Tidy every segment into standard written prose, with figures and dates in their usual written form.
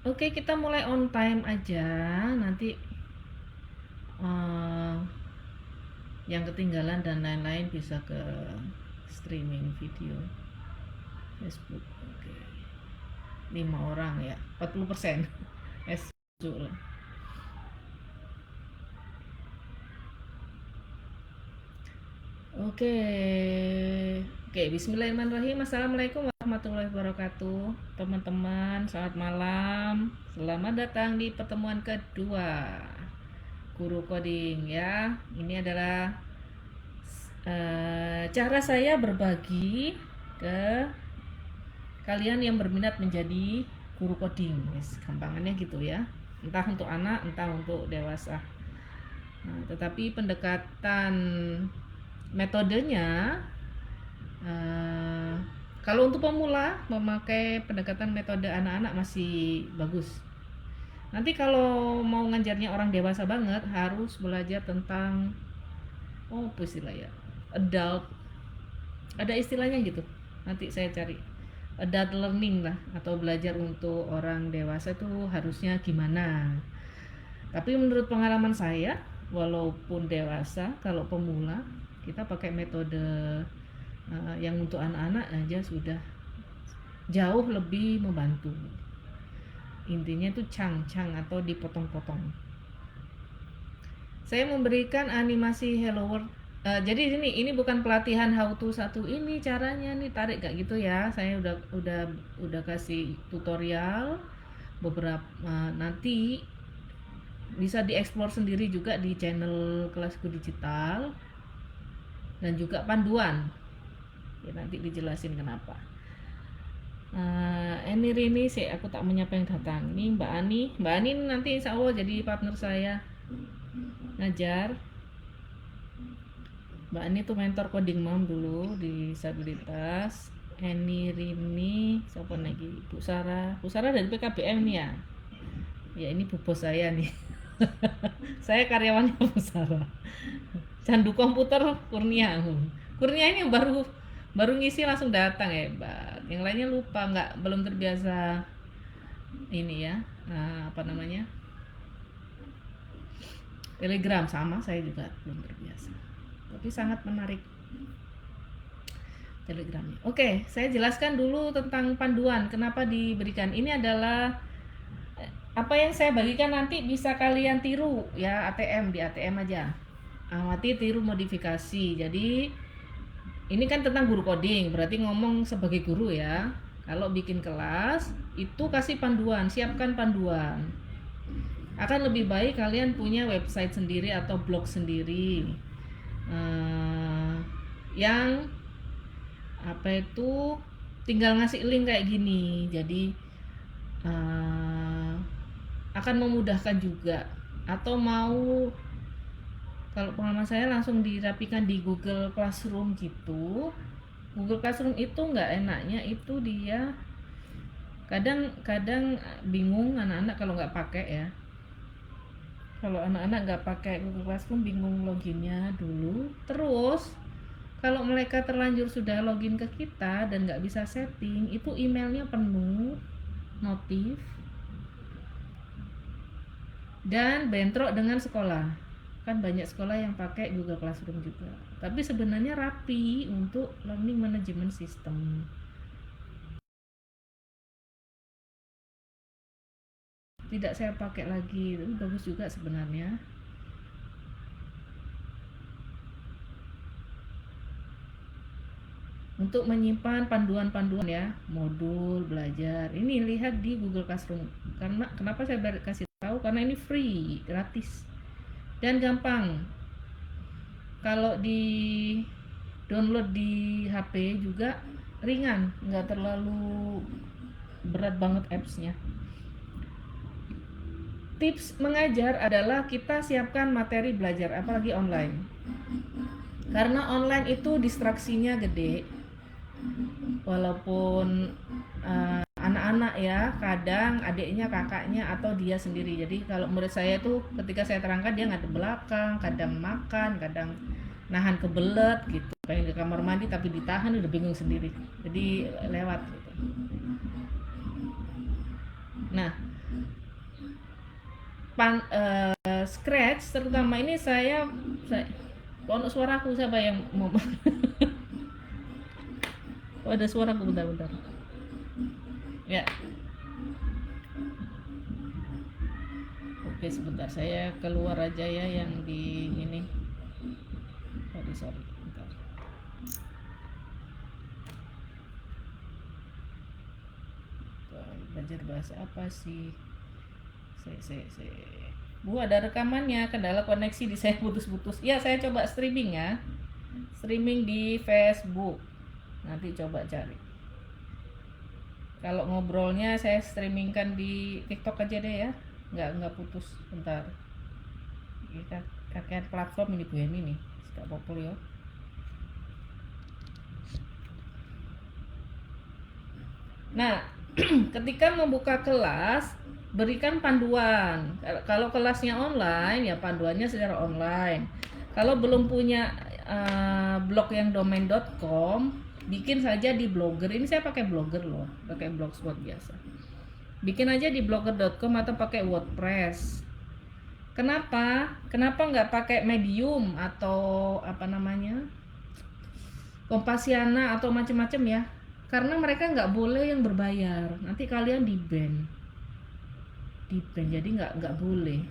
Oke, kita mulai on time aja. Nanti eh, yang ketinggalan dan lain-lain bisa ke streaming video Facebook. Oke. 5 orang ya. 40%. Sejuk lah. Oke. Oke, bismillahirrahmanirrahim. Assalamualaikum warahmatullahi wabarakatuh. Teman-teman, selamat malam. Selamat datang di pertemuan kedua Guru Coding ya. Ini adalah cara saya berbagi ke kalian yang berminat menjadi guru coding. Yes, gampangannya gitu ya. Entah untuk anak, entah untuk dewasa. Nah, tetapi pendekatan metodenya, kalau untuk pemula memakai pendekatan metode anak-anak masih bagus. Nanti kalau mau ngajarnya orang dewasa banget harus belajar tentang apa istilah ya, adult, ada istilahnya gitu. Nanti saya cari adult learning lah, atau belajar untuk orang dewasa itu harusnya gimana. Tapi menurut pengalaman saya, walaupun dewasa, kalau pemula kita pakai metode yang untuk anak-anak aja sudah jauh lebih membantu. Intinya itu cang-cang atau dipotong-potong. Saya memberikan animasi Hello World. Jadi ini bukan pelatihan how to satu ini caranya nih tarik gak gitu ya. Saya udah kasih tutorial beberapa, nanti bisa dieksplor sendiri juga di channel Kelasku Digital, dan juga panduan. Ya, nanti dijelasin kenapa. Ini Rini sih, aku tak menyapa yang datang. Ini Mbak Ani nanti insya Allah jadi partner saya ngajar. Mbak Ani tuh mentor coding mom dulu di disabilitas. Rini, siapa lagi? Bu Sarah dari PKBM nih ya. Ya ini bu bos saya nih. Saya karyawannya Bu Sarah. Candu komputer Kurnia. Kurnia ini yang baru ngisi langsung datang, hebat. Yang lainnya lupa, belum terbiasa ini ya. Apa namanya? Telegram, sama saya juga belum terbiasa. Tapi sangat menarik Telegramnya. Oke, saya jelaskan dulu tentang panduan kenapa diberikan. Ini adalah apa yang saya bagikan, nanti bisa kalian tiru ya, ATM, di ATM aja. Amati, tiru, modifikasi. Jadi ini kan tentang guru coding, berarti ngomong sebagai guru ya. Kalau bikin kelas itu kasih panduan, siapkan panduan. Akan lebih baik kalian punya website sendiri atau blog sendiri, yang apa itu tinggal ngasih link kayak gini. Jadi akan memudahkan juga. Atau mau, kalau pengalaman saya langsung dirapikan di Google Classroom gitu. Google Classroom itu nggak enaknya itu dia kadang bingung anak-anak kalau nggak pakai ya. Kalau anak-anak nggak pakai Google Classroom bingung loginnya dulu. Terus kalau mereka terlanjur sudah login ke kita dan nggak bisa setting, itu emailnya penuh notif dan bentrok dengan sekolah. Kan banyak sekolah yang pakai Google Classroom juga, tapi sebenarnya rapi untuk learning management system. Tidak saya pakai lagi, tapi bagus juga sebenarnya. Untuk menyimpan panduan-panduan ya, modul belajar. Ini lihat di Google Classroom. Karena kenapa saya kasih tahu? Karena ini free, gratis dan gampang. Kalau di download di HP juga ringan, nggak terlalu berat banget apps-nya. Tips mengajar adalah kita siapkan materi belajar, apalagi online. Karena online itu distraksinya gede. Walaupun anak-anak ya, kadang adiknya, kakaknya, atau dia sendiri. Jadi kalau menurut saya tuh ketika saya terangkan dia ngadep belakang, kadang makan, kadang nahan kebelet gitu. Pengen ke kamar mandi tapi ditahan, udah bingung sendiri. Jadi lewat gitu. Nah, Scratch terutama ini saya untuk suaraku siapa yang mau oh, ada suaraku, bentar-bentar ya. Oke, sebentar saya keluar aja ya yang di ini. Sorry, bentar. Belajar bahasa apa sih? Saya. Bu, ada rekamannya, kendala koneksi di saya putus-putus. Ya, saya coba streaming ya. Streaming di Facebook. Nanti coba cari. Kalau ngobrolnya saya streamingkan di TikTok aja deh ya. Nggak putus. Bentar. Kita kakek platform ini Bu ini nih. Sudah populer ya. Nah, ketika membuka kelas, berikan panduan. Kalau kelasnya online, ya panduannya secara online. Kalau belum punya blog yang domain.com, bikin saja di Blogger. Ini saya pakai Blogger loh, pakai blogspot biasa. Bikin aja di blogger.com atau pakai WordPress. Kenapa nggak pakai Medium atau apa namanya, Kompasiana atau macam-macam ya? Karena mereka nggak boleh yang berbayar, nanti kalian di ban, jadi nggak boleh.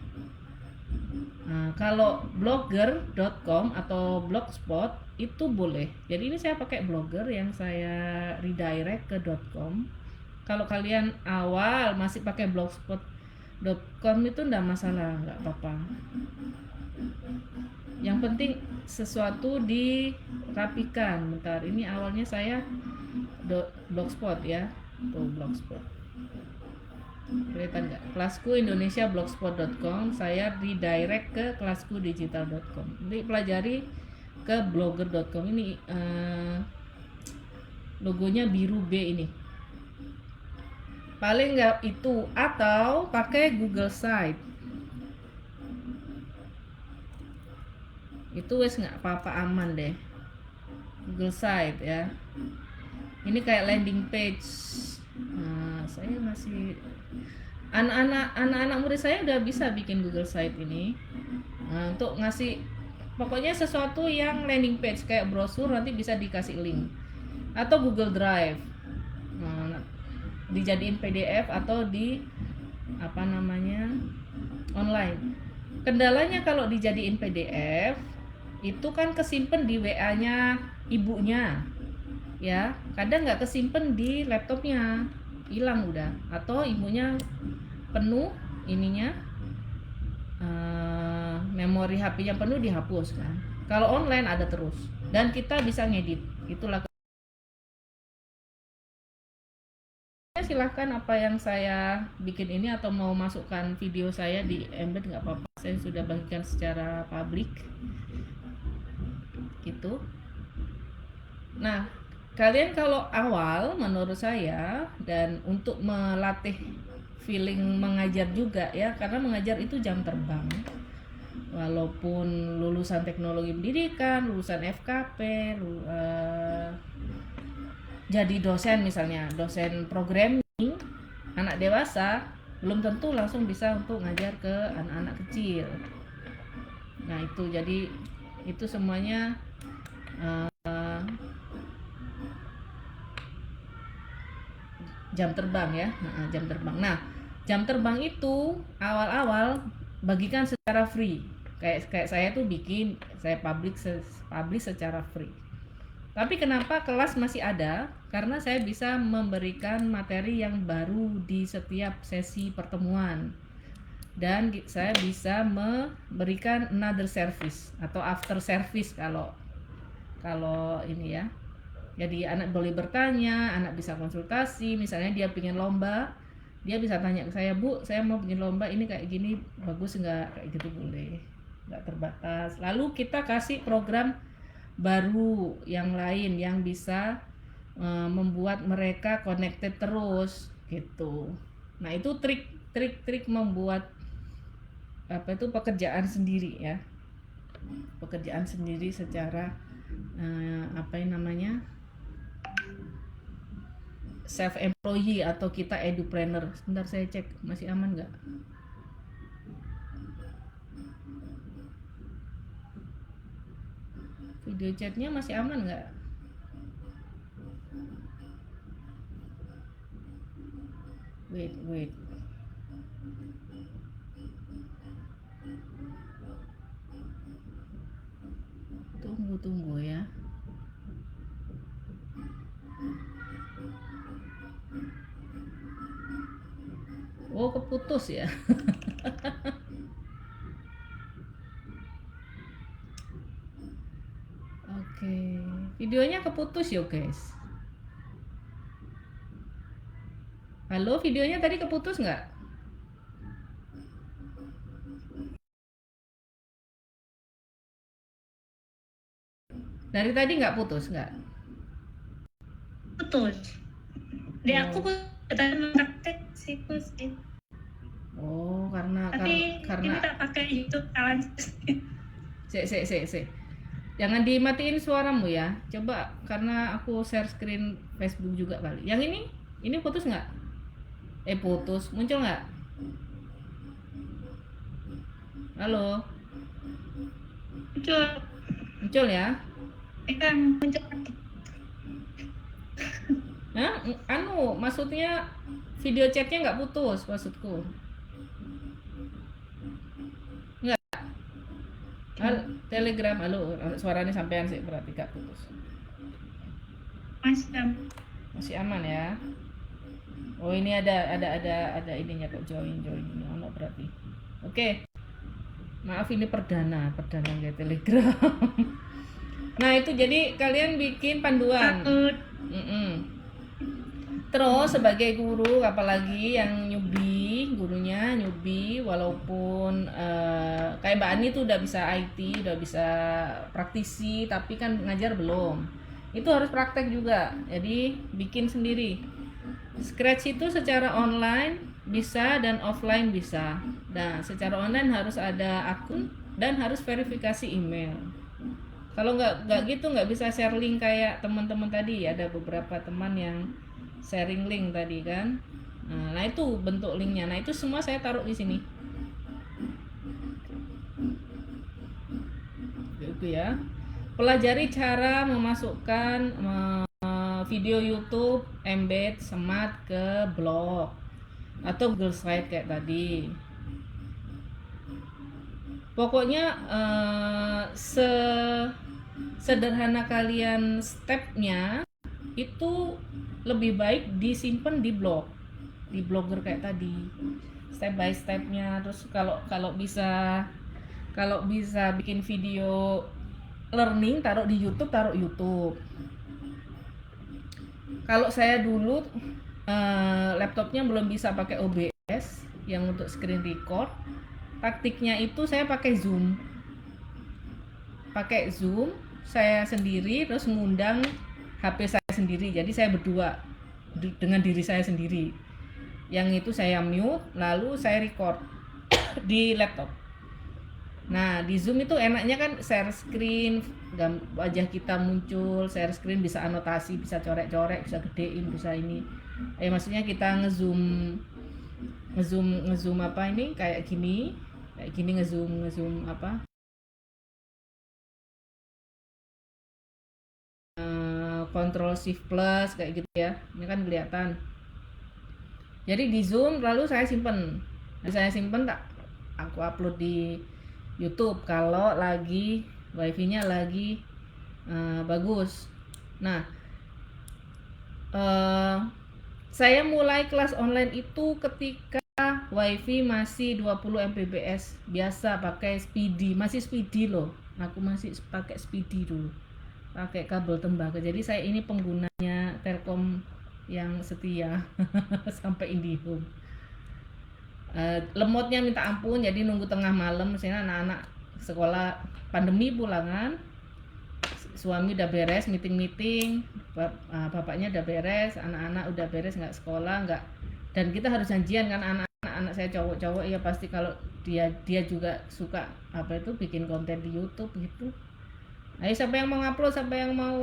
Nah, kalau blogger.com atau blogspot itu boleh. Jadi ini saya pakai Blogger yang saya redirect ke .com. Kalau kalian awal masih pakai blogspot.com itu enggak masalah, nggak apa-apa. Yang penting sesuatu dirapikan. Bentar, ini awalnya saya blogspot ya, tuh blogspot. Kelihatan nggak? Kelasku Indonesia blogspot.com, saya redirect ke kelaskudigital.com. Nanti pelajari ke blogger.com. Ini logonya biru B ini. Paling nggak itu, atau pakai Google Site. Itu wes nggak apa-apa, aman deh. Google Site ya. Ini kayak landing page. Nah, saya masih anak-anak murid saya udah bisa bikin Google Site ini. Nah, untuk ngasih pokoknya sesuatu yang landing page kayak brosur, nanti bisa dikasih link atau Google Drive. Nah, dijadiin PDF atau di apa namanya online. Kendalanya kalau dijadiin PDF itu kan kesimpan di WA-nya ibunya ya, kadang nggak kesimpan di laptopnya, hilang udah, atau ibunya penuh ininya, memori HP-nya penuh, dihapus kan. Kalau online ada terus dan kita bisa ngedit. Itulah, silahkan apa yang saya bikin ini atau mau masukkan video saya di embed nggak apa-apa, saya sudah bagikan secara publik gitu. Nah, kalian kalau awal menurut saya, dan untuk melatih feeling mengajar juga ya, karena mengajar itu jam terbang. Walaupun lulusan teknologi pendidikan, lulusan FKP, jadi dosen misalnya, dosen programming, anak dewasa belum tentu langsung bisa untuk ngajar ke anak-anak kecil. Nah itu, jadi itu semuanya jam terbang ya. Jam terbang. Nah, jam terbang itu awal-awal bagikan secara free. Kayak saya tuh bikin, saya publish secara free. Tapi kenapa kelas masih ada? Karena saya bisa memberikan materi yang baru di setiap sesi pertemuan. Dan saya bisa memberikan another service atau after service kalau ini ya. Jadi anak boleh bertanya, anak bisa konsultasi, misalnya dia pengen lomba, dia bisa tanya ke saya, Bu, saya mau bikin lomba ini kayak gini, bagus nggak? Kayak gitu boleh, nggak terbatas. Lalu kita kasih program baru yang lain yang bisa membuat mereka connected terus gitu. Nah itu trik membuat apa itu pekerjaan sendiri ya, pekerjaan sendiri secara apa yang namanya, self employee atau kita edupreneur. Sebentar saya cek masih aman nggak. Video chatnya masih aman nggak? Wait. Tunggu ya. Oh, keputus ya. Oke, videonya keputus ya guys. Halo, videonya tadi keputus nggak? Dari tadi nggak putus nggak? Putus. Di aku tadi praktek siklus. Oh, karena Tapi ini tak pakai YouTube kawan. Sik. Jangan dimatiin suaramu ya. Coba karena aku share screen Facebook juga kali. Yang ini putus nggak? Putus. Muncul nggak? Halo. Muncul ya? Muncul. Nah, maksudnya video chatnya nggak putus maksudku. Nggak. Telegram, halo, suaranya sampean sih berarti gak putus. Masih aman ya. Oh, ini ada ininya kok, join ini ono berarti. Oke. Maaf, ini perdana kayak Telegram. Nah, itu jadi kalian bikin panduan. Terus sebagai guru, apalagi yang gurunya newbie, walaupun kayak Mbak Ani tuh udah bisa IT, udah bisa praktisi, tapi kan ngajar belum. Itu harus praktek juga. Jadi bikin sendiri. Scratch itu secara online bisa dan offline bisa. Nah, secara online harus ada akun dan harus verifikasi email. Kalau nggak gitu nggak bisa share link kayak teman-teman tadi. Ada beberapa teman yang sharing link tadi kan. Nah itu bentuk linknya. Nah itu semua saya taruh di sini. Itu ya. Pelajari cara memasukkan video YouTube embed Smart ke blog atau Google Slide kayak tadi. Pokoknya sederhana kalian stepnya itu lebih baik disimpan di blogger kayak tadi, step by stepnya. Terus kalau bisa bikin video learning taruh YouTube. Kalau saya dulu laptopnya belum bisa pakai OBS yang untuk screen record, taktiknya itu saya pakai Zoom saya sendiri, terus ngundang HP saya sendiri, jadi saya berdua dengan diri saya sendiri. Yang itu saya mute, lalu saya record di laptop. Nah di Zoom itu enaknya kan share screen, wajah kita muncul, share screen, bisa anotasi, bisa coret-coret, bisa gedein, bisa ini. Maksudnya kita ngezoom apa ini kayak gini ngezoom apa? Ctrl Shift Plus kayak gitu ya. Ini kan kelihatan. Jadi di Zoom lalu saya simpen. Tak aku upload di YouTube kalau lagi wifi-nya lagi bagus. Nah, saya mulai kelas online itu ketika wifi masih 20 Mbps. Biasa pakai speedy, masih speedy loh. Aku masih pakai speedy dulu. Pakai kabel tembaga. Jadi saya ini penggunanya Telkom yang setia sampai IndiHome. Lemotnya minta ampun, jadi nunggu tengah malam, misalnya anak-anak sekolah pandemi pulangan, suami udah beres meeting, bapaknya udah beres, anak-anak udah beres nggak sekolah, nggak, dan kita harus janjian kan, anak saya cowok-cowok ya pasti kalau dia juga suka apa itu bikin konten di YouTube gitu. Ayo siapa yang mau ngupload, siapa yang mau,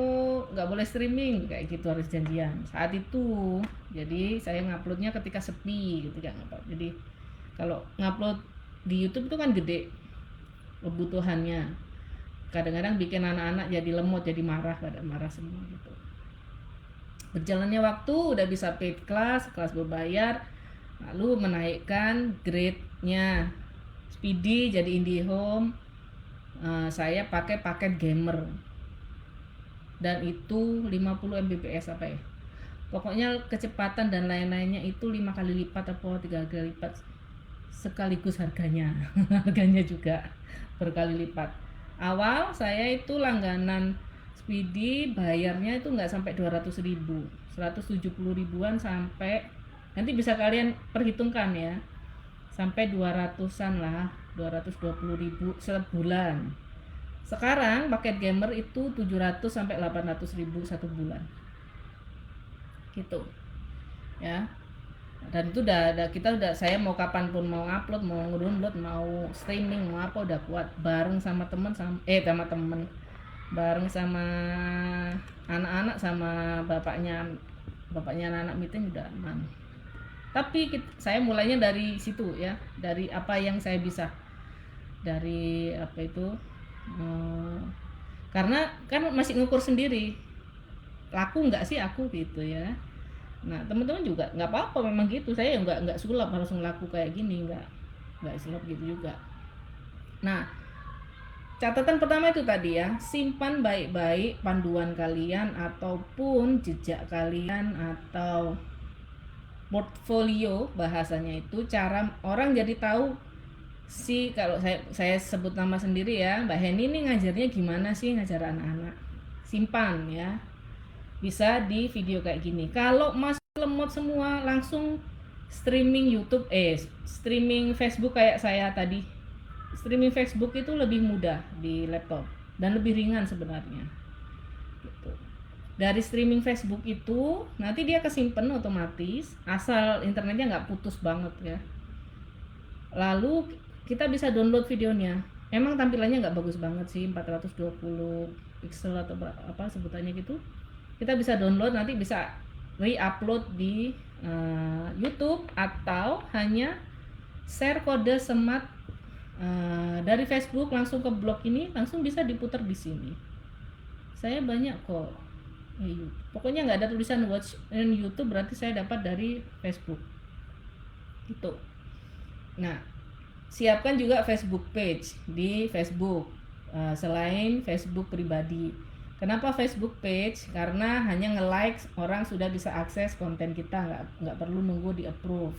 nggak boleh streaming kayak gitu, harus janjian saat itu. Jadi saya nguploadnya ketika sepi, ketika ngupload. Jadi kalau ngupload di YouTube itu kan gede kebutuhannya, kadang-kadang bikin anak-anak jadi lemot, jadi marah, pada marah semua gitu. Berjalannya waktu udah bisa paid kelas berbayar, lalu menaikkan grade-nya Speedy jadi IndiHome. Saya pakai paket gamer dan itu 50 Mbps apa ya, pokoknya kecepatan dan lain-lainnya itu 5 kali lipat atau 3 kali lipat sekaligus harganya. Harganya juga berkali lipat. Awal saya itu langganan Speedy bayarnya itu nggak sampai 200.000, 170 ribuan, sampai nanti bisa kalian perhitungkan ya, sampai 200-an lah, 220.000 sebulan. Sekarang paket gamer itu 700 sampai 800.000 satu bulan gitu ya. Dan itu udah kita udah, saya mau kapanpun mau upload, mau download, mau streaming, mau apa udah kuat, bareng sama temen, sama temen, bareng sama anak-anak, sama bapaknya anak-anak meeting udah aman. Tapi saya mulainya dari situ ya, dari apa yang saya bisa, dari apa itu, karena kan masih ngukur sendiri laku nggak sih aku gitu ya. Nah teman-teman juga nggak apa-apa, memang gitu, saya nggak sulap harus ngelaku kayak gini, nggak sulap gitu juga. Nah catatan pertama itu tadi ya, simpan baik-baik panduan kalian ataupun jejak kalian atau portfolio bahasanya, itu cara orang jadi tahu sih. Kalau saya sebut nama sendiri ya, Mbak Heni ini ngajarnya gimana sih, ngajar anak-anak. Simpan ya, bisa di video kayak gini. Kalau masih lemot semua, langsung streaming YouTube, streaming Facebook kayak saya tadi. Streaming Facebook itu lebih mudah di laptop dan lebih ringan sebenarnya gitu. Dari streaming Facebook itu nanti dia kesimpan otomatis, asal internetnya nggak putus banget ya. Lalu kita bisa download videonya. Memang tampilannya nggak bagus banget sih, 420 pixel atau apa sebutannya gitu. Kita bisa download, nanti bisa re-upload di YouTube, atau hanya share kode smart dari Facebook langsung ke blog ini, langsung bisa diputar di sini. Saya banyak kok. Pokoknya nggak ada tulisan watch in YouTube, berarti saya dapat dari Facebook gitu. Nah siapkan juga Facebook page di Facebook, selain Facebook pribadi. Kenapa Facebook page? Karena hanya nge-like orang sudah bisa akses konten kita, nggak perlu nunggu di approve.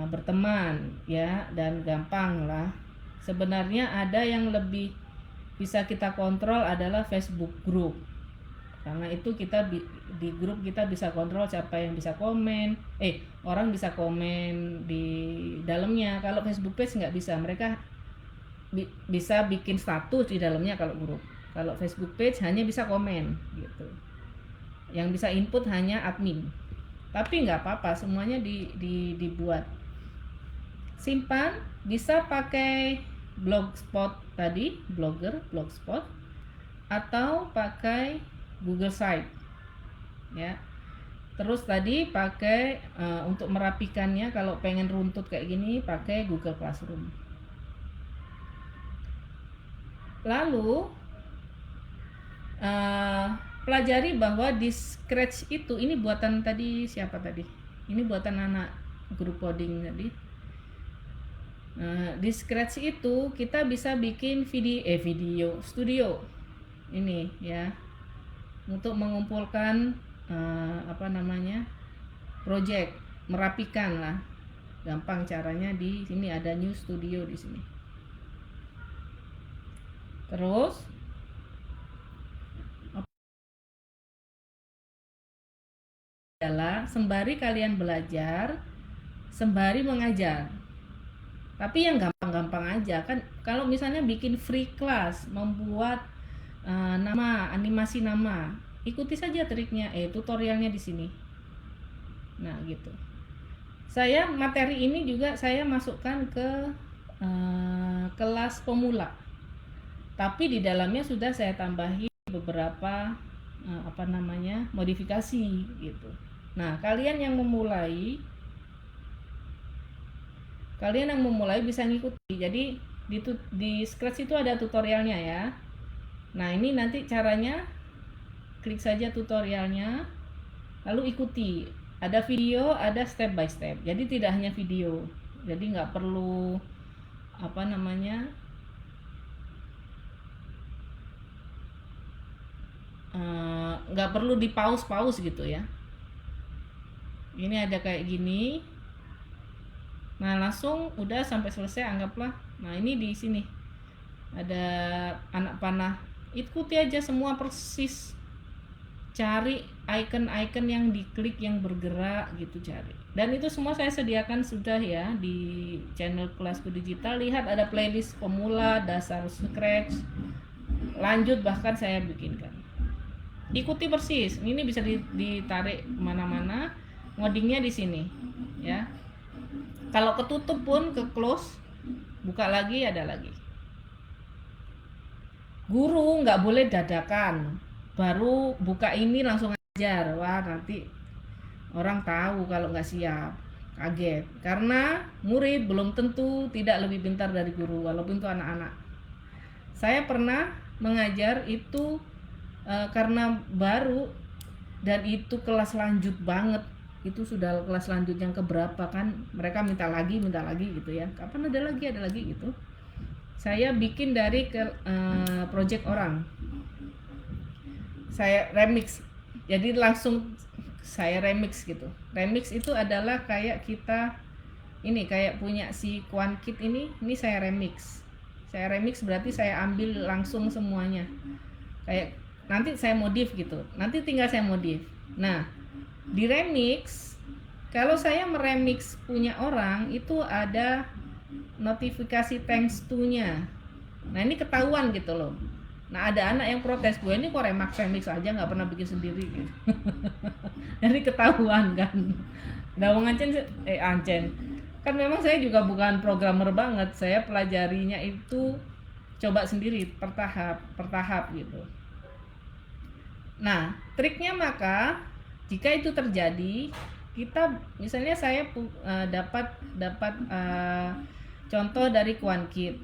Berteman ya, dan gampang lah. Sebenarnya ada yang lebih bisa kita kontrol adalah Facebook group, karena itu kita di grup kita bisa kontrol siapa yang bisa komen, orang bisa komen di dalamnya. Kalau Facebook page nggak bisa, mereka bisa bikin status di dalamnya kalau grup. Kalau Facebook page hanya bisa komen gitu, yang bisa input hanya admin. Tapi nggak apa-apa, semuanya dibuat. Simpan, bisa pakai blogspot tadi, blogspot, atau pakai Google Site ya. Terus tadi pakai untuk merapikannya, kalau pengen runtut kayak gini pakai Google Classroom. Lalu pelajari bahwa di Scratch itu, ini buatan tadi siapa tadi? Ini buatan anak grup coding tadi. Di Scratch itu kita bisa bikin video studio ini ya, untuk mengumpulkan project, merapikan lah. Gampang caranya, di sini ada new studio di sini. Terus adalah sembari kalian belajar, sembari mengajar. Tapi yang gampang-gampang aja kan. Kalau misalnya bikin free class, membuat nama, animasi nama, ikuti saja triknya, tutorialnya di sini. Nah gitu. Saya materi ini juga saya masukkan ke kelas pemula. tapi di dalamnya sudah saya tambahi beberapa modifikasi gitu. Nah, kalian yang memulai bisa ngikuti. Jadi di Scratch itu ada tutorialnya ya. Nah, ini nanti caranya, klik saja tutorialnya, lalu ikuti. Ada video, ada step by step. Jadi tidak hanya video. Jadi nggak perlu nggak perlu di pause gitu ya. Ini ada kayak gini. Nah, langsung udah sampai selesai, anggaplah. Nah, ini di sini ada anak panah. Ikuti aja semua persis. Cari icon-icon yang diklik yang bergerak gitu, cari. Dan itu semua saya sediakan sudah ya di channel Kelasku Digital. Lihat ada playlist pemula, dasar Scratch, lanjut bahkan saya bikinkan. Ikuti persis. Ini bisa ditarik kemana-mana. Ngodingnya di sini ya. Kalau ketutup pun ke close, buka lagi, ada lagi. Guru nggak boleh dadakan baru buka ini langsung ajar. Wah, nanti orang tahu kalau nggak siap, kaget. Karena murid belum tentu tidak lebih pintar dari guru, walaupun itu anak-anak. Saya pernah mengajar itu karena baru, dan itu kelas lanjut banget. Itu sudah kelas lanjut yang keberapa kan, mereka minta lagi gitu ya. Kapan ada lagi gitu. Saya bikin dari project orang, saya remix. Jadi langsung saya remix gitu. Remix itu adalah kayak kita ini kayak punya si QuantKit ini saya remix. Saya remix berarti saya ambil langsung semuanya. Kayak nanti saya modif gitu. Nanti tinggal saya modif. Nah, di remix, kalau saya meremix punya orang itu ada notifikasi thanks to-nya. Nah, ini ketahuan gitu loh. Nah, ada anak yang protes, gue ini kok remix aja nggak pernah bikin sendiri gitu. Jadi ketahuan kan. Dawang Ancen kan memang saya juga bukan programmer banget. Saya pelajarinya itu coba sendiri pertahap gitu. Nah, triknya maka jika itu terjadi, kita misalnya saya dapat contoh dari QuantKit,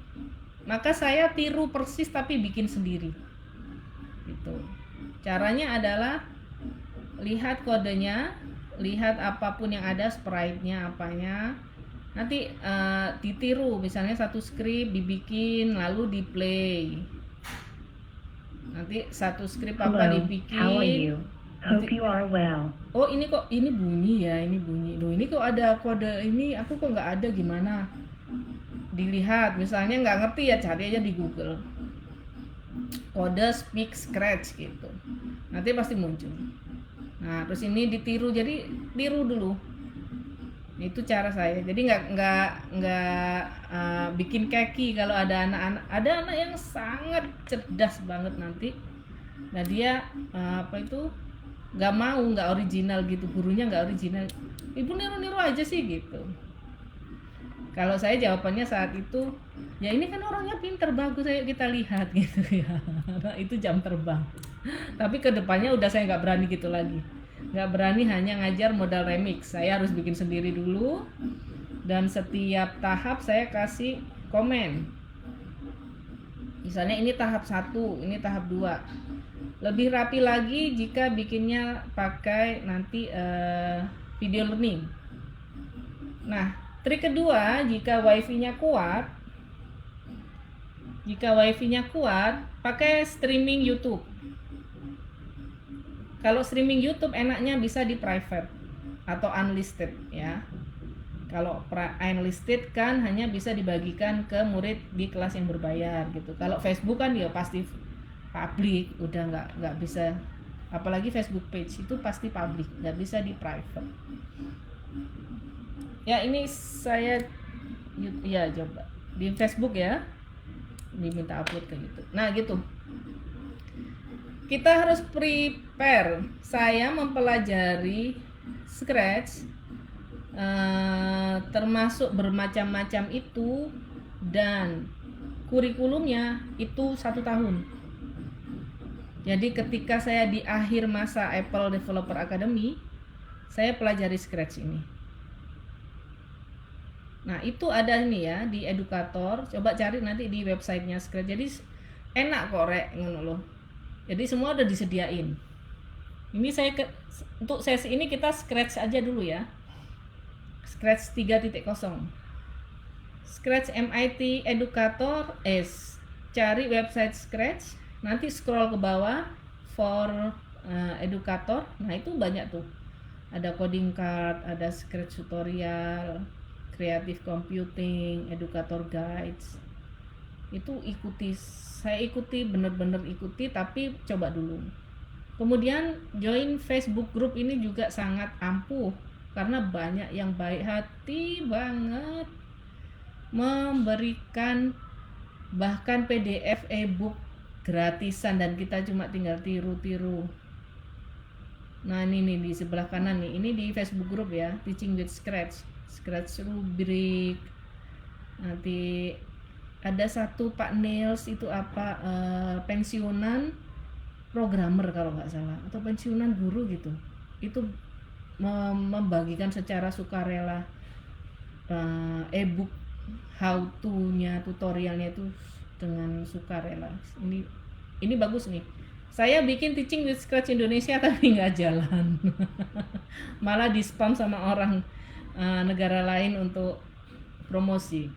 maka saya tiru persis tapi bikin sendiri gitu. Caranya adalah lihat kodenya, lihat apapun yang ada, sprite-nya apanya, nanti ditiru. Misalnya satu script dibikin lalu di play, nanti satu script apa dibikin. How are you? Hope you are well. Oh, ini bunyi ya, ini bunyi. Loh, ini kok ada kode ini, aku kok nggak ada, gimana? Dilihat, misalnya nggak ngerti ya cari aja di Google. Kode speak Scratch gitu. Nanti pasti muncul. Nah, terus ini ditiru, jadi tiru dulu. Itu cara saya. Jadi nggak bikin keki. Kalau ada anak yang sangat cerdas banget nanti. Nah, dia nggak original gitu, gurunya nggak original. Ibu niru aja sih gitu. Kalau saya jawabannya saat itu, ya ini kan orangnya pinter, bagus, ayo kita lihat gitu ya. Nah, itu jam terbang. Tapi kedepannya udah saya nggak berani gitu lagi. Nggak berani hanya ngajar modal remix. Saya harus bikin sendiri dulu. Dan setiap tahap saya kasih komen. Misalnya ini tahap 1, ini tahap 2. Lebih rapi lagi jika bikinnya pakai nanti video learning. Nah, trik kedua, jika wifi-nya kuat, pakai streaming YouTube. Kalau streaming YouTube enaknya bisa di private atau unlisted ya. Kalau unlisted kan hanya bisa dibagikan ke murid di kelas yang berbayar gitu. Kalau Facebook kan ya pasti public, udah nggak bisa, apalagi Facebook page itu pasti public, nggak bisa di private. Ya, ini saya ya coba di Facebook ya, diminta upload ke YouTube. Nah gitu, kita harus prepare. Saya mempelajari Scratch termasuk bermacam-macam itu, dan kurikulumnya itu 1 tahun. Jadi ketika saya di akhir masa Apple Developer Academy, saya pelajari Scratch ini. Nah itu ada ini ya di Educator, coba cari nanti di websitenya Scratch. Jadi enak kok rek ngono loh. Jadi semua udah disediain. Ini untuk sesi ini kita Scratch aja dulu ya. Scratch 3.0. Scratch MIT Educator S. Cari website Scratch, nanti scroll ke bawah for Educator. Nah, itu banyak tuh. Ada coding card, ada Scratch tutorial, creative computing, Educator guides. Itu saya ikuti, bener-bener ikuti, tapi coba dulu. Kemudian join Facebook group ini juga sangat ampuh karena banyak yang baik hati banget memberikan bahkan PDF e-book gratisan dan kita cuma tinggal tiru-tiru. Nah ini nih di sebelah kanan nih, ini di Facebook group ya, Teaching with Scratch, Scratch rubrik. Nanti ada satu Pak Niels itu apa pensiunan programmer kalau nggak salah, atau pensiunan guru gitu. Itu membagikan secara sukarela e-book how to-nya, tutorialnya itu dengan sukarela. Ini bagus nih. Saya bikin Teaching with Scratch Indonesia tapi nggak jalan. Malah di spam sama orang negara lain untuk promosi.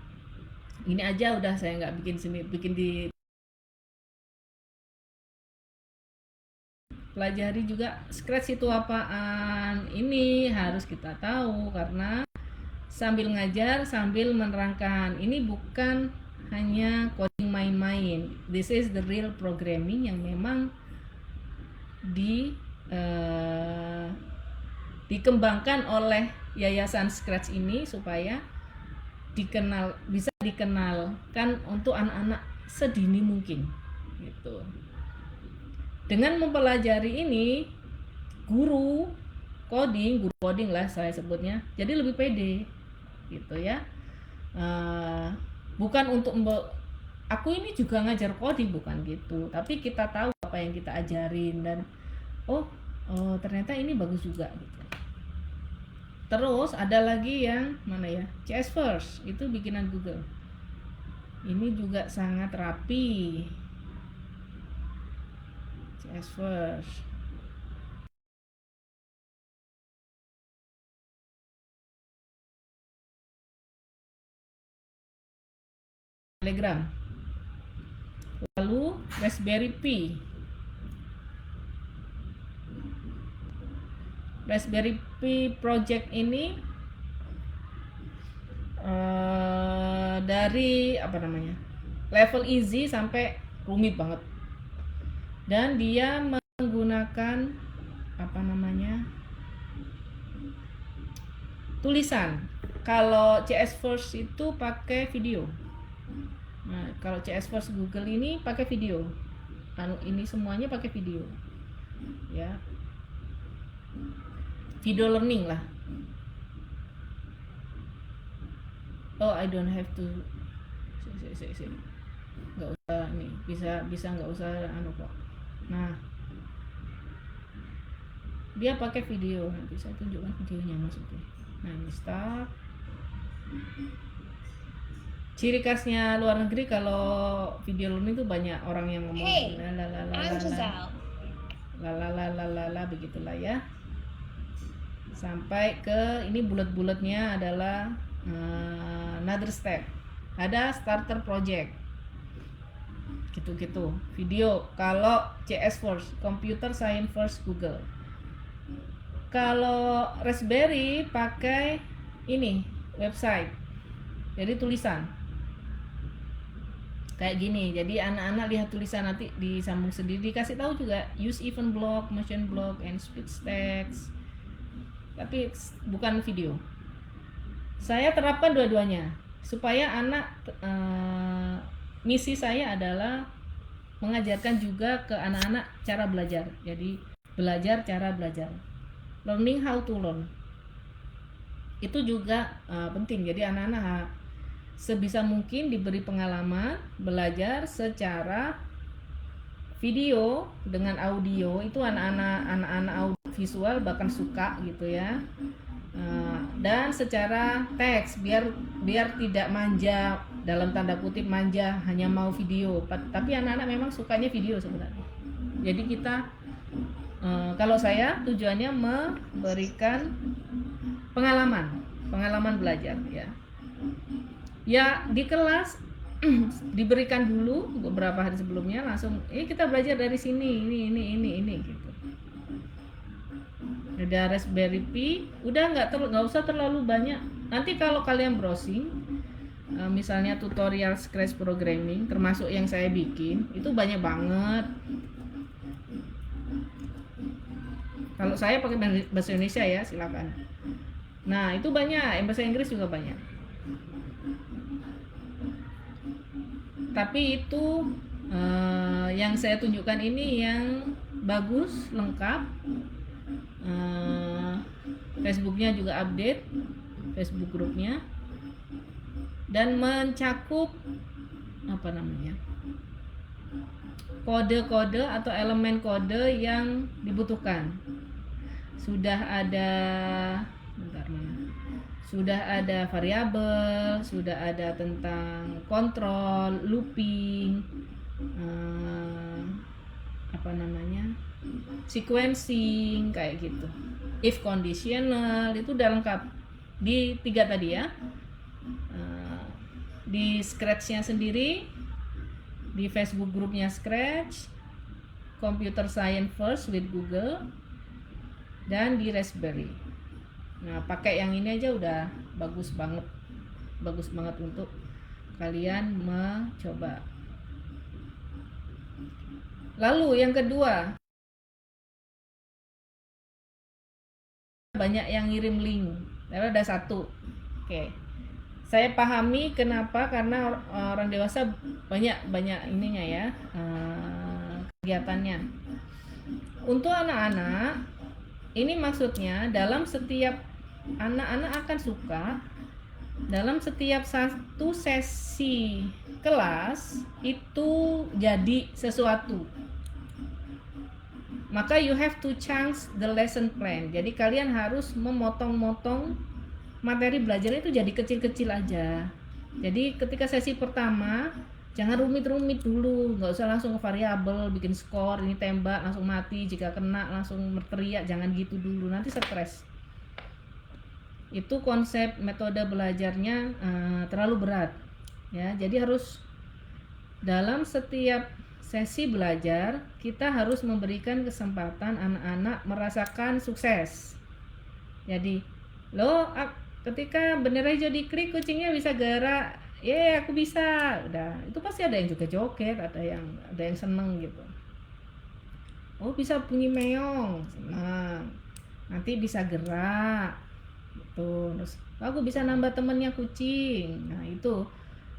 Ini aja udah saya nggak bikin di pelajari juga Scratch itu apaan. Ini harus kita tahu karena sambil ngajar sambil menerangkan. Ini bukan hanya coding main-main. This is the real programming yang memang dikembangkan oleh Yayasan Scratch ini supaya bisa dikenalkan untuk anak-anak sedini mungkin gitu. Dengan mempelajari ini, guru coding lah saya sebutnya, jadi lebih pede gitu ya. Bukan untuk aku ini juga ngajar coding, bukan gitu, tapi kita tahu apa yang kita ajarin dan ternyata ini bagus juga gitu. Terus ada lagi yang mana ya, CS First, itu bikinan Google. Ini juga sangat rapi. CS First. Telegram. Lalu Raspberry Pi. Raspberry Pi project ini dari level easy sampai rumit banget, dan dia menggunakan tulisan. Kalau CS First itu pakai video. Nah, kalau CS First Google ini pakai video. Ini semuanya pakai video. Ya. Video learning lah. I don't have to. Nggak usah nih. Bisa nggak usah kok. Nah, dia pakai video. Nanti saya tunjukkan videonya maksudnya. Nah, ini start. Ciri khasnya luar negeri kalau video learning itu banyak orang yang ngomong la begitulah ya. Sampai ke ini bulat-bulatnya adalah another step. Ada starter project. Gitu-gitu. Video kalau CS First, Computer Science First Google. Kalau Raspberry pakai ini website. Jadi tulisan. Kayak gini. Jadi anak-anak lihat tulisan, nanti disambung sendiri, dikasih tahu juga use event block, motion block, and speech text. Tapi bukan video. Saya terapkan dua-duanya supaya anak misi saya adalah mengajarkan juga ke anak-anak cara belajar. Jadi belajar cara belajar. Learning how to learn. Itu juga penting. Jadi anak-anak sebisa mungkin diberi pengalaman belajar secara video dengan audio. Itu anak-anak audio visual bahkan suka gitu ya. Dan secara teks biar tidak manja, dalam tanda kutip manja hanya mau video, tapi anak-anak memang sukanya video sebenarnya. Jadi kita kalau saya tujuannya memberikan pengalaman belajar ya di kelas diberikan dulu beberapa hari sebelumnya, langsung kita belajar dari sini ini gitu. Ada Raspberry Pi, udah nggak usah terlalu banyak. Nanti kalau kalian browsing misalnya tutorial Scratch programming termasuk yang saya bikin, itu banyak banget. Kalau saya pakai bahasa Indonesia ya, silakan. Nah, itu banyak, yang bahasa Inggris juga banyak. Tapi itu yang saya tunjukkan ini yang bagus, lengkap. Facebooknya juga update, Facebook grupnya, dan mencakup kode-kode atau elemen kode yang dibutuhkan. Sudah ada variabel, sudah ada tentang kontrol, looping, sequencing kayak gitu. If conditional itu udah lengkap di 3 tadi ya. Di Scratch-nya sendiri, di Facebook grupnya Scratch, Computer Science First with Google, dan di Raspberry. Nah, pakai yang ini aja udah bagus banget untuk kalian mencoba. Lalu yang kedua, banyak yang ngirim link, lalu ada 1. Oke. Saya pahami kenapa, karena orang dewasa banyak ininya ya, kegiatannya. Untuk anak-anak ini maksudnya dalam setiap anak-anak akan suka dalam setiap satu sesi kelas itu jadi sesuatu. Maka you have to change the lesson plan. Jadi kalian harus memotong-motong materi belajar itu jadi kecil-kecil aja. Jadi ketika sesi pertama jangan rumit-rumit dulu, nggak usah langsung ke variabel, bikin skor, ini tembak langsung mati, jika kena langsung teriak, jangan gitu dulu, nanti stres. Itu konsep metode belajarnya terlalu berat ya. Jadi harus dalam setiap sesi belajar kita harus memberikan kesempatan anak-anak merasakan sukses. Jadi ketika bendera hijau diklik, kucingnya bisa gerak, aku bisa, udah itu pasti ada yang joget-joget, ada yang seneng gitu. Bisa bunyi meong, senang, nanti bisa gerak gitu. Terus aku bisa nambah temennya kucing. Nah, itu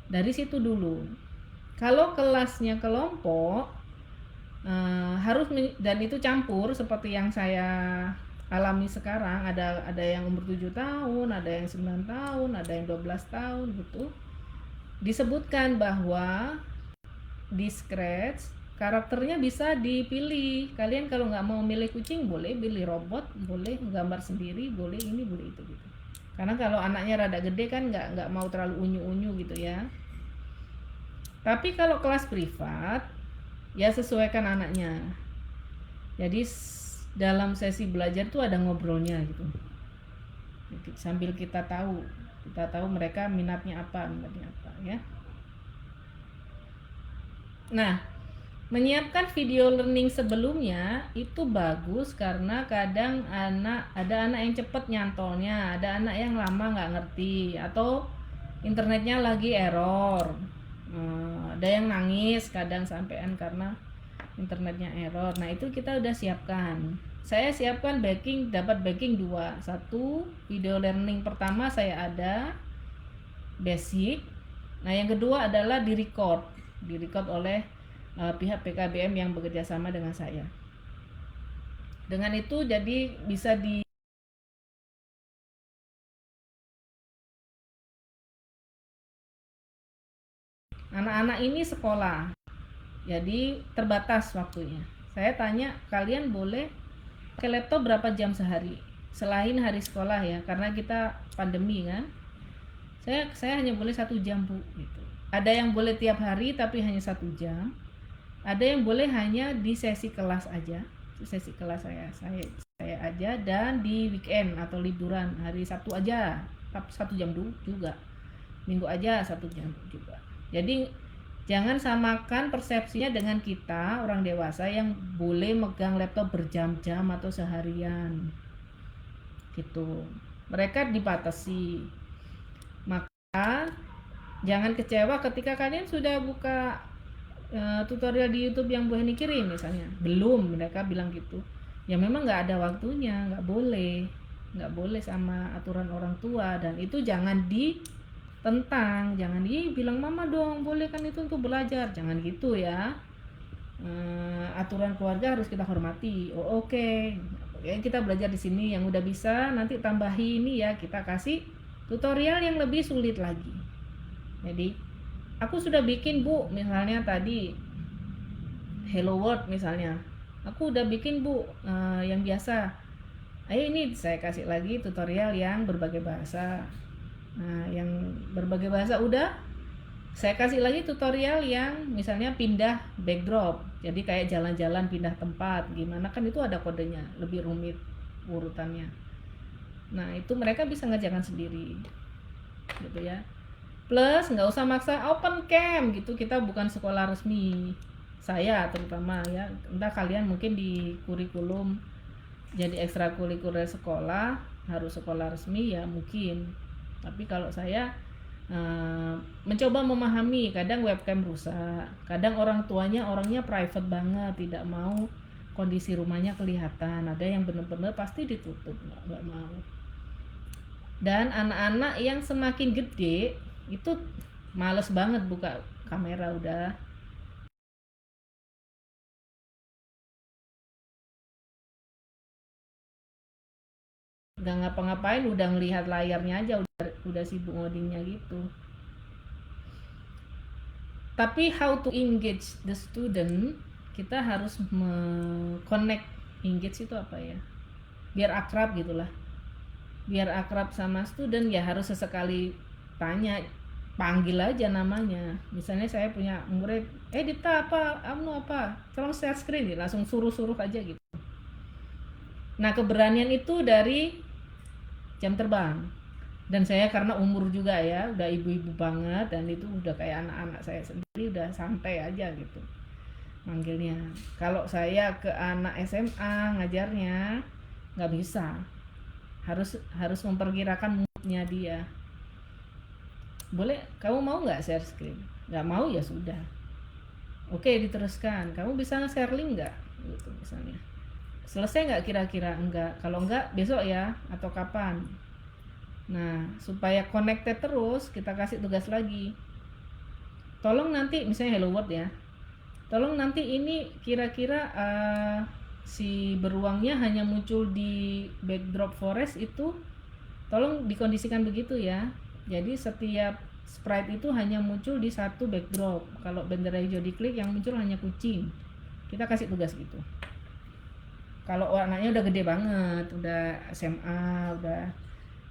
dari situ dulu. Kalau kelasnya kelompok harus dan itu campur seperti yang saya alami sekarang, ada yang umur 7 tahun, ada yang 9 tahun, ada yang 12 tahun gitu. Disebutkan bahwa di Scratch karakternya bisa dipilih. Kalian kalau nggak mau milih kucing boleh pilih robot, boleh gambar sendiri, boleh ini, boleh itu gitu. Karena kalau anaknya rada gede kan nggak mau terlalu unyu-unyu gitu ya. Tapi kalau kelas privat ya sesuaikan anaknya. Jadi dalam sesi belajar tuh ada ngobrolnya gitu. Sambil kita tahu mereka minatnya apa ya. Nah, menyiapkan video learning sebelumnya itu bagus karena kadang ada anak yang cepat nyantolnya, ada anak yang lama nggak ngerti, atau internetnya lagi error, ada yang nangis kadang sampean karena internetnya error. Nah, itu kita udah siapkan. Saya siapkan dapat backing 2. 1 video learning pertama saya ada basic. Nah, yang kedua adalah direcord oleh pihak PKBM yang bekerja sama dengan saya. Dengan itu jadi bisa anak-anak ini sekolah, jadi terbatas waktunya. Saya tanya, kalian boleh pakai laptop berapa jam sehari selain hari sekolah ya, karena kita pandemi kan. Saya hanya boleh 1 jam Bu gitu. Ada yang boleh tiap hari tapi hanya 1 jam. Ada yang boleh hanya di sesi kelas aja. Sesi kelas saya aja, dan di weekend atau liburan hari Sabtu aja 1 jam dulu juga. Minggu aja 1 jam juga. Jadi jangan samakan persepsinya dengan kita orang dewasa yang boleh megang laptop berjam-jam atau seharian gitu. Mereka dibatasi. Maka jangan kecewa ketika kalian sudah buka tutorial di YouTube yang Bu Heni kirim misalnya. Belum, mereka bilang gitu. Ya memang nggak ada waktunya, nggak boleh sama aturan orang tua, dan itu jangan ditentang, jangan bilang mama dong boleh kan itu untuk belajar, jangan gitu ya. Aturan keluarga harus kita hormati. Oke. Ya, kita belajar di sini, yang udah bisa nanti tambahi ini ya, kita kasih tutorial yang lebih sulit lagi. Jadi aku sudah bikin Bu, misalnya tadi Hello World misalnya, aku udah bikin Bu yang biasa. Ayo ini saya kasih lagi tutorial yang berbagai bahasa. Nah, yang berbagai bahasa udah, saya kasih lagi tutorial yang misalnya pindah backdrop. Jadi kayak jalan-jalan pindah tempat, gimana kan itu ada kodenya, lebih rumit urutannya. Nah, itu mereka bisa ngerjakan sendiri. Gitu ya. Plus nggak usah maksa open camp gitu, kita bukan sekolah resmi. Saya terutama ya, entah kalian mungkin di kurikulum jadi ekstrakurikuler sekolah harus sekolah resmi ya mungkin, tapi kalau saya mencoba memahami, kadang webcam rusak, kadang orang tuanya orangnya private banget, tidak mau kondisi rumahnya kelihatan, ada yang benar-benar pasti ditutup, nggak mau. Dan anak-anak yang semakin gede itu males banget buka kamera, udah nggak ngapa-ngapain, udah ngelihat layarnya aja udah sibuk ngodingnya gitu. Tapi how to engage the student, kita harus connect. Engage itu apa ya, biar akrab gitulah, biar akrab sama student ya harus sesekali tanya, panggil aja namanya. Misalnya saya punya murid, Dita apa, apa, tolong share screen, langsung suruh aja gitu. Nah, keberanian itu dari jam terbang. Dan saya karena umur juga ya, udah ibu-ibu banget, dan itu udah kayak anak-anak saya sendiri, udah santai aja gitu manggilnya. Kalau saya ke anak SMA ngajarnya nggak bisa, harus memperkirakan moodnya dia. Boleh, kamu mau nggak share screen? Nggak mau ya sudah, oke diteruskan. Kamu bisa share link nggak gitu misalnya. Selesai nggak kira-kira? Enggak. Kalau enggak besok ya atau kapan. Nah, supaya connected terus, kita kasih tugas lagi. Tolong nanti, misalnya Hello World ya, tolong nanti ini kira-kira si beruangnya hanya muncul di backdrop forest itu, tolong dikondisikan begitu ya. Jadi setiap sprite itu hanya muncul di satu backdrop. Kalau bendera hijau diklik, yang muncul hanya kucing. Kita kasih tugas gitu. Kalau anaknya udah gede banget, udah SMA, udah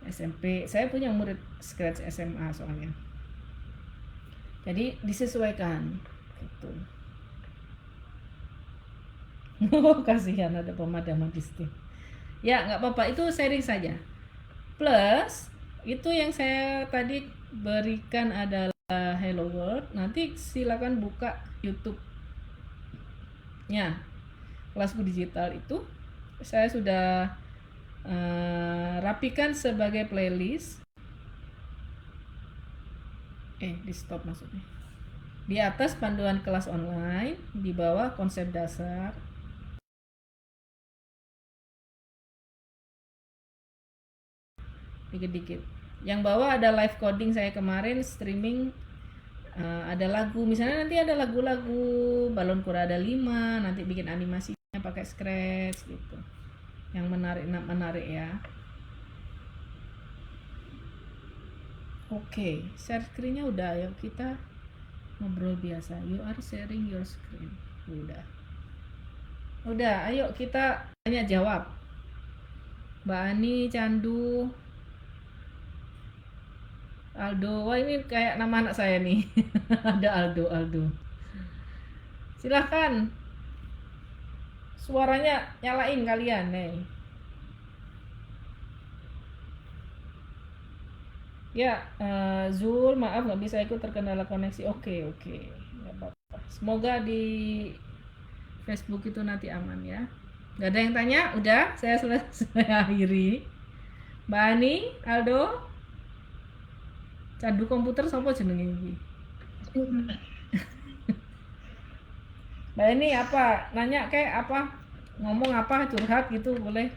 SMP, saya punya murid scratch SMA soalnya, jadi disesuaikan gitu. Kasihan ada pemadaman listrik ya, nggak apa-apa, itu sharing saja. Plus itu yang saya tadi berikan adalah Hello World. Nanti silakan buka YouTube-nya Kelasku Digital, itu saya sudah rapikan sebagai playlist. Di stop maksudnya. Di atas panduan kelas online, di bawah konsep dasar. Dikit-dikit. Yang bawah ada live coding saya kemarin streaming, ada lagu, misalnya nanti ada lagu-lagu Balon Kura ada 5, nanti bikin animasinya pakai Scratch gitu. Yang menarik ya. Oke, share screen-nya udah, yuk kita ngobrol biasa. You are sharing your screen. Udah, ayo kita tanya jawab. Mbak Ani, Candu, Aldo. Wah, ini kayak nama anak saya nih. Ada Aldo. Silahkan. Suaranya nyalain kalian nih. Ya, Zul, maaf nggak bisa ikut terkendala koneksi. Oke, nggak apa-apa. Semoga di Facebook itu nanti aman ya. Nggak ada yang tanya? Udah, saya selesai akhiri. Mbak Ani, Aldo, Candu komputer sapa jenenge iki? Mbak Ani apa? Nanya kayak apa? Ngomong apa? Curhat gitu boleh?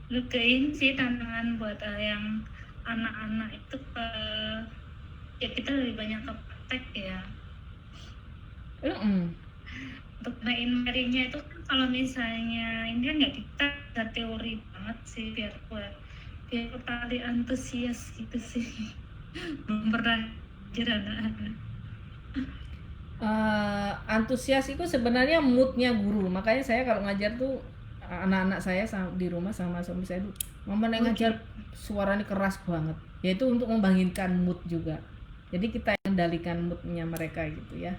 Legain sih tantangan buat yang anak-anak itu ya kita lebih banyak ke praktek ya. Untuk main materinya itu kan kalau misalnya ini kan nggak kita bisa teori banget sih biar tali antusias gitu sih. Belum pernah belajar anak-anak. Antusias itu sebenarnya moodnya guru, makanya saya kalau ngajar tuh anak-anak saya di rumah sama suami saya tuh mama nek ngajar suaranya keras banget, yaitu untuk membangkitkan mood juga, jadi kita yang kendalikan moodnya mereka gitu ya.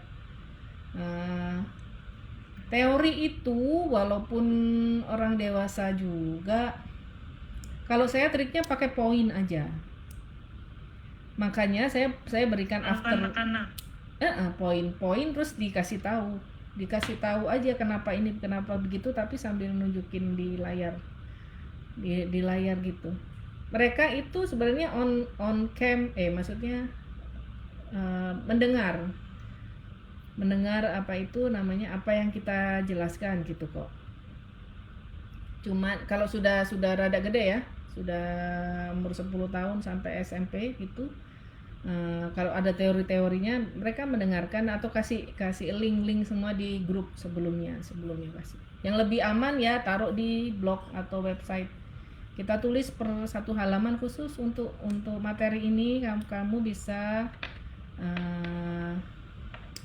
Teori itu walaupun orang dewasa juga, kalau saya triknya pakai poin aja, makanya saya berikan after Anak-anak. poin-poin terus dikasih tahu aja kenapa ini kenapa begitu, tapi sambil nunjukin di layar di layar gitu. Mereka itu sebenarnya on cam maksudnya mendengar apa itu namanya, apa yang kita jelaskan gitu kok. Cuma kalau sudah rada gede ya, sudah umur 10 tahun sampai SMP gitu, kalau ada teori-teorinya mereka mendengarkan atau kasih link semua di grup sebelumnya kasih. Yang lebih aman ya taruh di blog atau website. Kita tulis per satu halaman khusus untuk materi ini, kamu bisa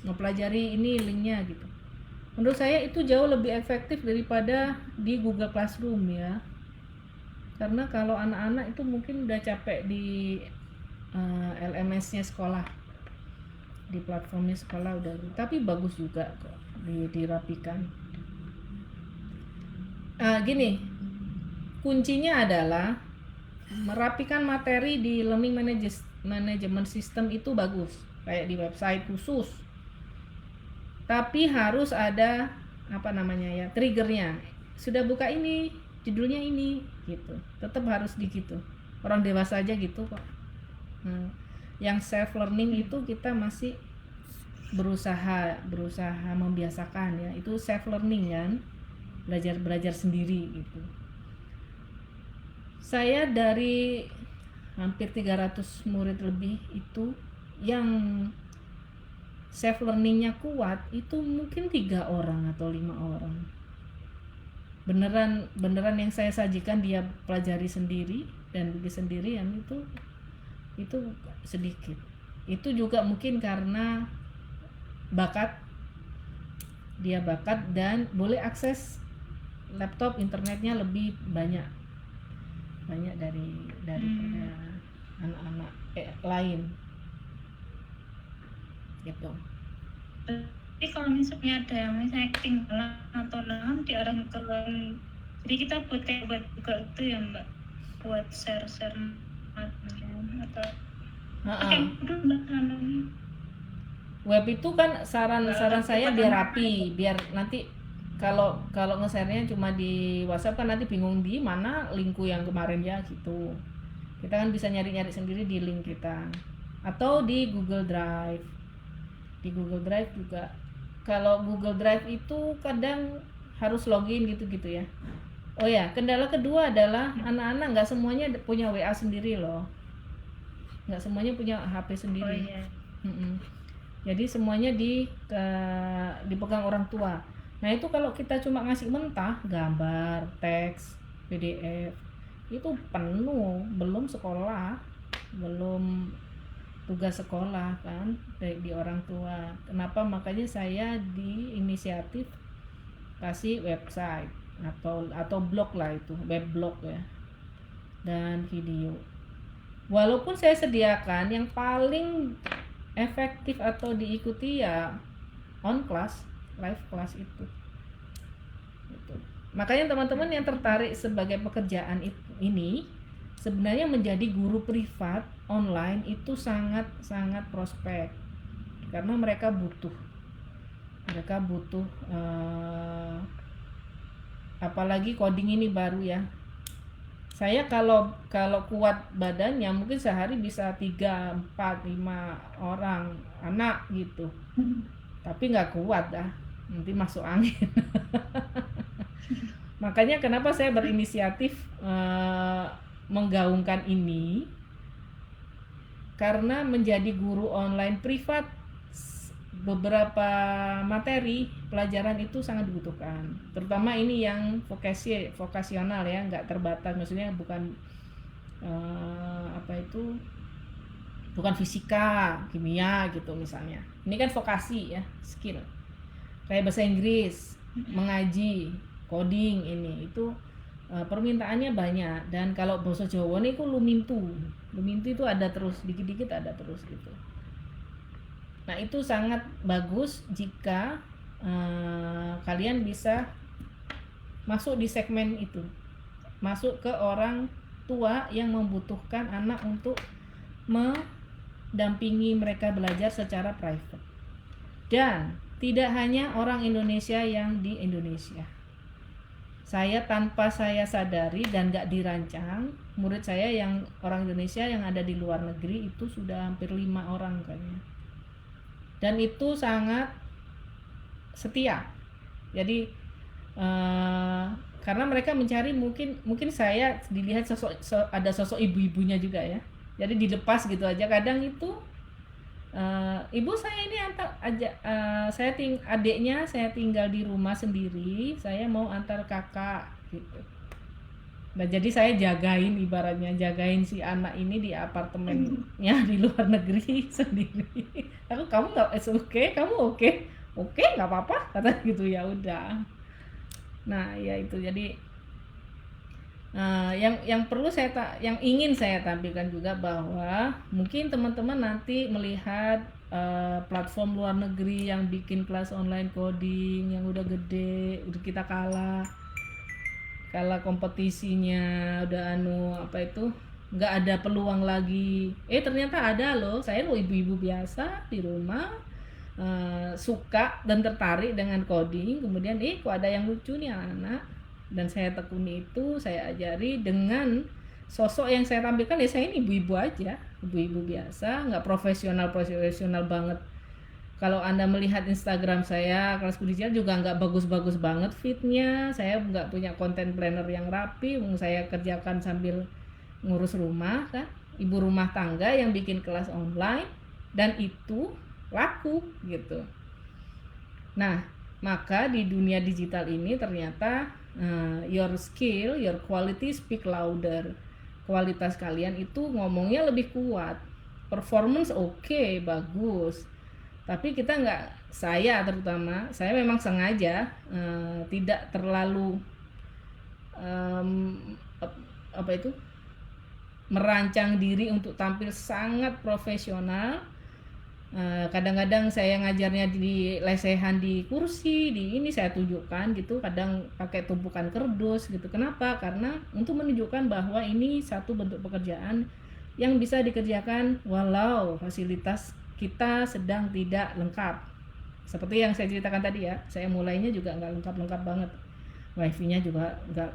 mempelajari ini linknya gitu. Menurut saya itu jauh lebih efektif daripada di Google Classroom ya. Karena kalau anak-anak itu mungkin udah capek di LMS-nya sekolah, di platformnya sekolah udah, tapi bagus juga kok dirapikan. Gini, kuncinya adalah merapikan materi di learning management system itu bagus, kayak di website khusus. Tapi harus ada apa namanya ya, triggernya. Sudah buka ini, judulnya ini gitu. Tetap harus di gitu. Orang dewasa aja gitu kok. Yang self learning itu kita masih berusaha membiasakan ya, itu self learning kan, belajar sendiri gitu. Saya dari hampir 300 murid lebih itu yang self learningnya kuat itu mungkin 3 orang atau 5 orang. Beneran yang saya sajikan dia pelajari sendiri dan bikin sendirian itu sedikit. Itu juga mungkin karena dia bakat dan boleh akses laptop, internetnya lebih banyak daripada anak-anak lain gitu. Tapi kalau misalnya ada yang misalnya ketinggalan atau lahan diarahin ke jadi kita buat juga itu ya Mbak, buat share atau web itu kan saran saya biar rapi, biar nanti kalau nge-share-nya cuma di WhatsApp kan nanti bingung di mana linku yang kemarin ya gitu. Kita kan bisa nyari sendiri di link kita atau di Google Drive. Di Google Drive juga. Kalau Google Drive itu kadang harus login gitu ya. Oh ya, kendala kedua adalah anak-anak nggak semuanya punya WA sendiri loh. Nggak semuanya punya HP sendiri. Oh iya. Jadi semuanya dipegang orang tua. Nah itu kalau kita cuma ngasih mentah, gambar, teks, PDF, itu penuh, belum sekolah. belum tugas sekolah kan di orang tua. Kenapa? Makanya saya di inisiatif kasih website atau blog lah, itu web blog ya, dan video. Walaupun saya sediakan yang paling efektif atau diikuti ya on class, live class itu. Gitu. Makanya teman-teman yang tertarik sebagai pekerjaan ini sebenarnya menjadi guru privat online itu sangat prospek, karena mereka butuh apalagi coding ini baru ya. Saya kalau kuat badannya mungkin sehari bisa 3, 4, 5 orang anak gitu. Tapi nggak kuat dah, nanti masuk angin. Makanya kenapa saya berinisiatif menggaungkan ini, karena menjadi guru online privat beberapa materi pelajaran itu sangat dibutuhkan, terutama ini yang vokasional ya, nggak terbatas, maksudnya bukan bukan fisika, kimia gitu misalnya. Ini kan vokasi ya, skill kayak bahasa Inggris, mengaji, coding, ini itu permintaannya banyak. Dan kalau bahasa Jawa ini ku lumintu itu ada terus, dikit-dikit ada terus gitu. Nah itu sangat bagus jika kalian bisa masuk di segmen itu, masuk ke orang tua yang membutuhkan anak untuk mendampingi mereka belajar secara private. Dan tidak hanya orang Indonesia yang di Indonesia. Saya tanpa saya sadari dan gak dirancang, murid saya yang orang Indonesia yang ada di luar negeri itu sudah hampir 5 orang kayaknya. Dan itu sangat setia. Jadi karena mereka mencari, mungkin saya dilihat ada sosok ibu-ibunya juga ya. Jadi dilepas gitu aja. Kadang itu ibu saya ini adiknya saya tinggal di rumah sendiri, saya mau antar kakak gitu. Nah jadi saya ibaratnya jagain si anak ini di apartemennya di luar negeri sendiri. Kamu nggak kamu oke nggak apa-apa kata gitu, ya udah. Nah ya itu, jadi yang ingin saya tampilkan juga bahwa mungkin teman-teman nanti melihat platform luar negeri yang bikin kelas online coding yang udah gede, udah kita kalah kompetisinya, udah nggak ada peluang lagi. Ternyata ada loh. Saya ibu-ibu biasa di rumah suka dan tertarik dengan coding, kemudian kok ada yang lucu nih anak, dan saya tekuni itu, saya ajari dengan sosok yang saya tampilkan. Ya saya ini ibu-ibu aja, ibu-ibu biasa, nggak profesional banget. Kalau Anda melihat Instagram saya, kelas digital juga nggak bagus-bagus banget fitnya. Saya nggak punya content planner yang rapi. Saya kerjakan sambil ngurus rumah kan, ibu rumah tangga yang bikin kelas online, dan itu laku gitu. Nah, maka di dunia digital ini ternyata your skill, your quality speak louder. Kualitas kalian itu ngomongnya lebih kuat. Performance oke, bagus. Tapi kita saya memang sengaja tidak terlalu merancang diri untuk tampil sangat profesional. Kadang-kadang saya ngajarnya di lesehan di kursi, di ini saya tunjukkan gitu, kadang pakai tumpukan kerdus gitu. Kenapa? Karena untuk menunjukkan bahwa ini satu bentuk pekerjaan yang bisa dikerjakan walau fasilitas kita sedang tidak lengkap. Seperti yang saya ceritakan tadi ya, saya mulainya juga nggak lengkap banget, wifi-nya juga nggak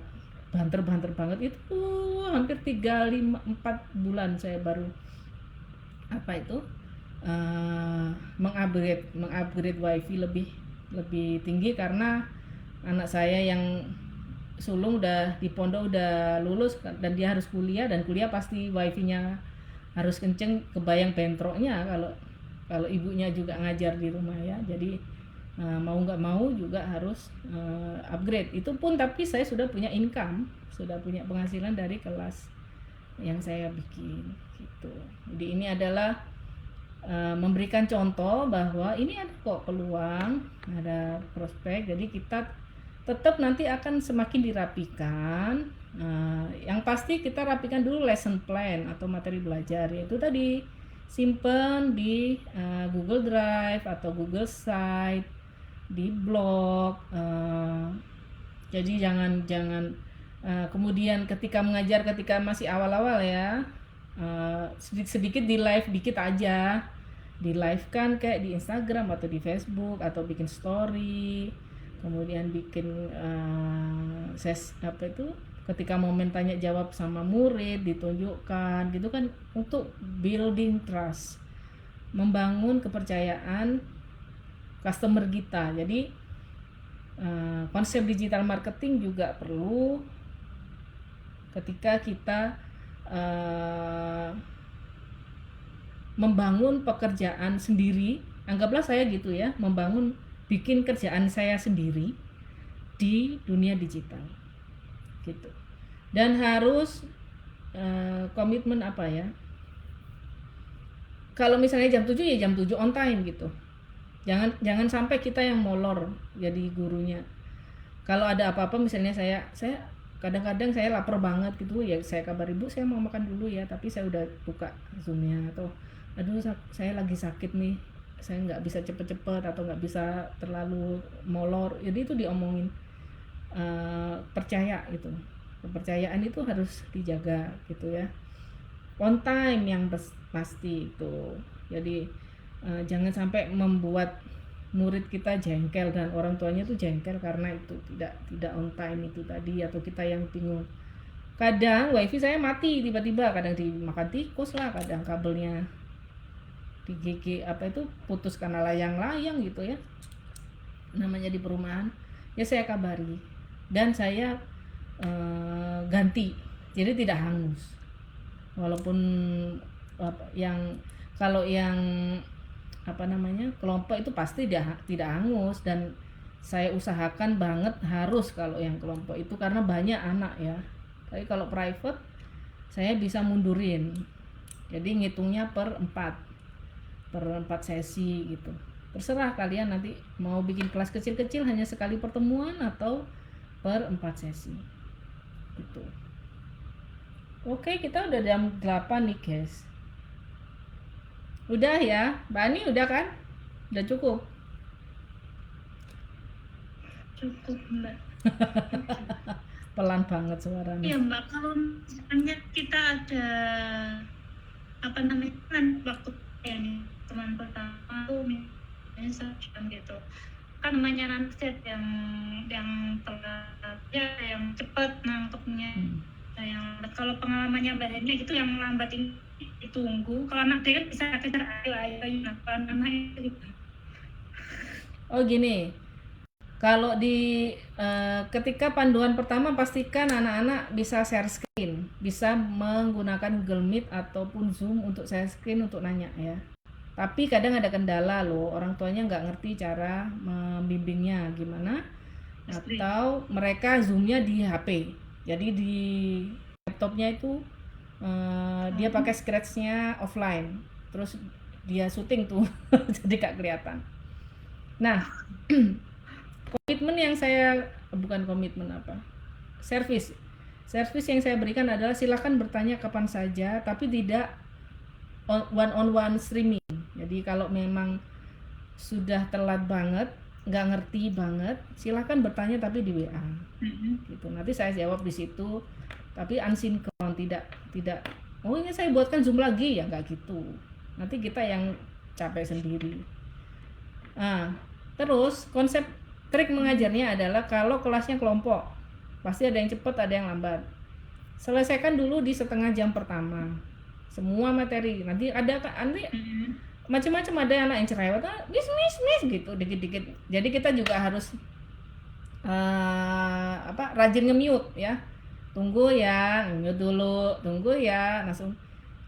banter banget. Itu hampir 3-4 bulan saya baru mengupgrade wifi lebih tinggi, karena anak saya yang sulung udah di pondok, udah lulus, dan dia harus kuliah, dan kuliah pasti wifi-nya harus kenceng. Kebayang bentroknya kalau ibunya juga ngajar di rumah ya. Jadi mau nggak mau juga harus upgrade. Itu pun tapi saya sudah punya income, sudah punya penghasilan dari kelas yang saya bikin gitu. Jadi ini adalah memberikan contoh bahwa ini ada kok peluang, ada prospek. Jadi kita tetap nanti akan semakin dirapikan. Yang pasti kita rapikan dulu lesson plan atau materi belajar, yaitu tadi simpen di Google Drive atau Google Site, di blog. Jadi jangan kemudian ketika mengajar, ketika masih awal-awal ya, sedikit-sedikit di live dikit aja, di live kan kayak di Instagram atau di Facebook atau bikin story, kemudian bikin ketika momen tanya jawab sama murid ditunjukkan gitu kan, untuk building trust, membangun kepercayaan customer kita. Jadi konsep digital marketing juga perlu ketika kita membangun pekerjaan sendiri. Anggaplah saya gitu ya, bikin kerjaan saya sendiri di dunia digital gitu. Dan harus komitmen apa ya, kalau misalnya jam 7 ya jam 7 on time gitu. Jangan sampai kita yang molor jadi gurunya. Kalau ada apa-apa misalnya saya kadang-kadang saya lapar banget gitu ya, saya kabari, Bu saya mau makan dulu ya, tapi saya udah buka Zoom-nya, atau aduh saya lagi sakit nih, saya nggak bisa cepet-cepet atau nggak bisa terlalu molor. Jadi itu diomongin. Percaya gitu, kepercayaan itu harus dijaga gitu ya, on time yang pasti itu. Jadi jangan sampai membuat murid kita jengkel dan orang tuanya tuh jengkel karena itu tidak on time itu tadi, atau kita yang bingung. Kadang wifi saya mati tiba-tiba, kadang dimakan tikus lah, kadang kabelnya di putus karena layang-layang gitu ya, namanya di perumahan ya. Saya kabari dan saya ganti, jadi tidak hangus. Walaupun kalau yang kelompok itu pasti tidak hangus, dan saya usahakan banget harus kalau yang kelompok itu karena banyak anak ya. Tapi kalau private saya bisa mundurin, jadi ngitungnya per 4 sesi gitu. Terserah kalian nanti mau bikin kelas kecil-kecil hanya sekali pertemuan atau per 4 sesi gitu. Oke, kita udah jam 8 nih guys. Udah ya, Mbak Ani udah kan? Udah cukup? Cukup Mbak. Pelan banget suaranya. Iya Mbak, kalau misalnya kita ada kan waktu yang teman pertama tuh misalnya 1 jam gitu, kan namanya nanti yang telat ya, yang cepat nangkepnya. Yang kalau pengalamannya Mbak Heni itu yang lambat ini ditunggu, kalau anak dia kan bisa kejar, ayo anak gitu. Oh gini, kalau ketika panduan pertama pastikan anak-anak bisa share screen, bisa menggunakan Google Meet ataupun Zoom untuk share screen untuk nanya ya. Tapi kadang ada kendala loh, orang tuanya nggak ngerti cara membimbingnya gimana, atau mereka Zoom-nya di HP, jadi di laptopnya itu dia pakai scratch-nya offline, terus dia syuting tuh jadi gak kelihatan. Nah, service yang saya berikan adalah silakan bertanya kapan saja, tapi tidak one on one streaming. Jadi kalau memang sudah telat banget, nggak ngerti banget, silakan bertanya tapi di WA gitu. Nanti saya jawab di situ, tapi unsinkron, tidak oh ini saya buatkan Zoom lagi ya, nggak gitu. Nanti kita yang capek sendiri. Terus konsep trik mengajarnya adalah kalau kelasnya kelompok, pasti ada yang cepat, ada yang lambat. Selesaikan dulu di setengah jam pertama semua materi. Nanti macam-macam, ada anak yang cerewet, miss gitu dikit-dikit. Jadi kita juga harus rajin nge-mute ya. Tunggu ya, mute dulu, tunggu ya, langsung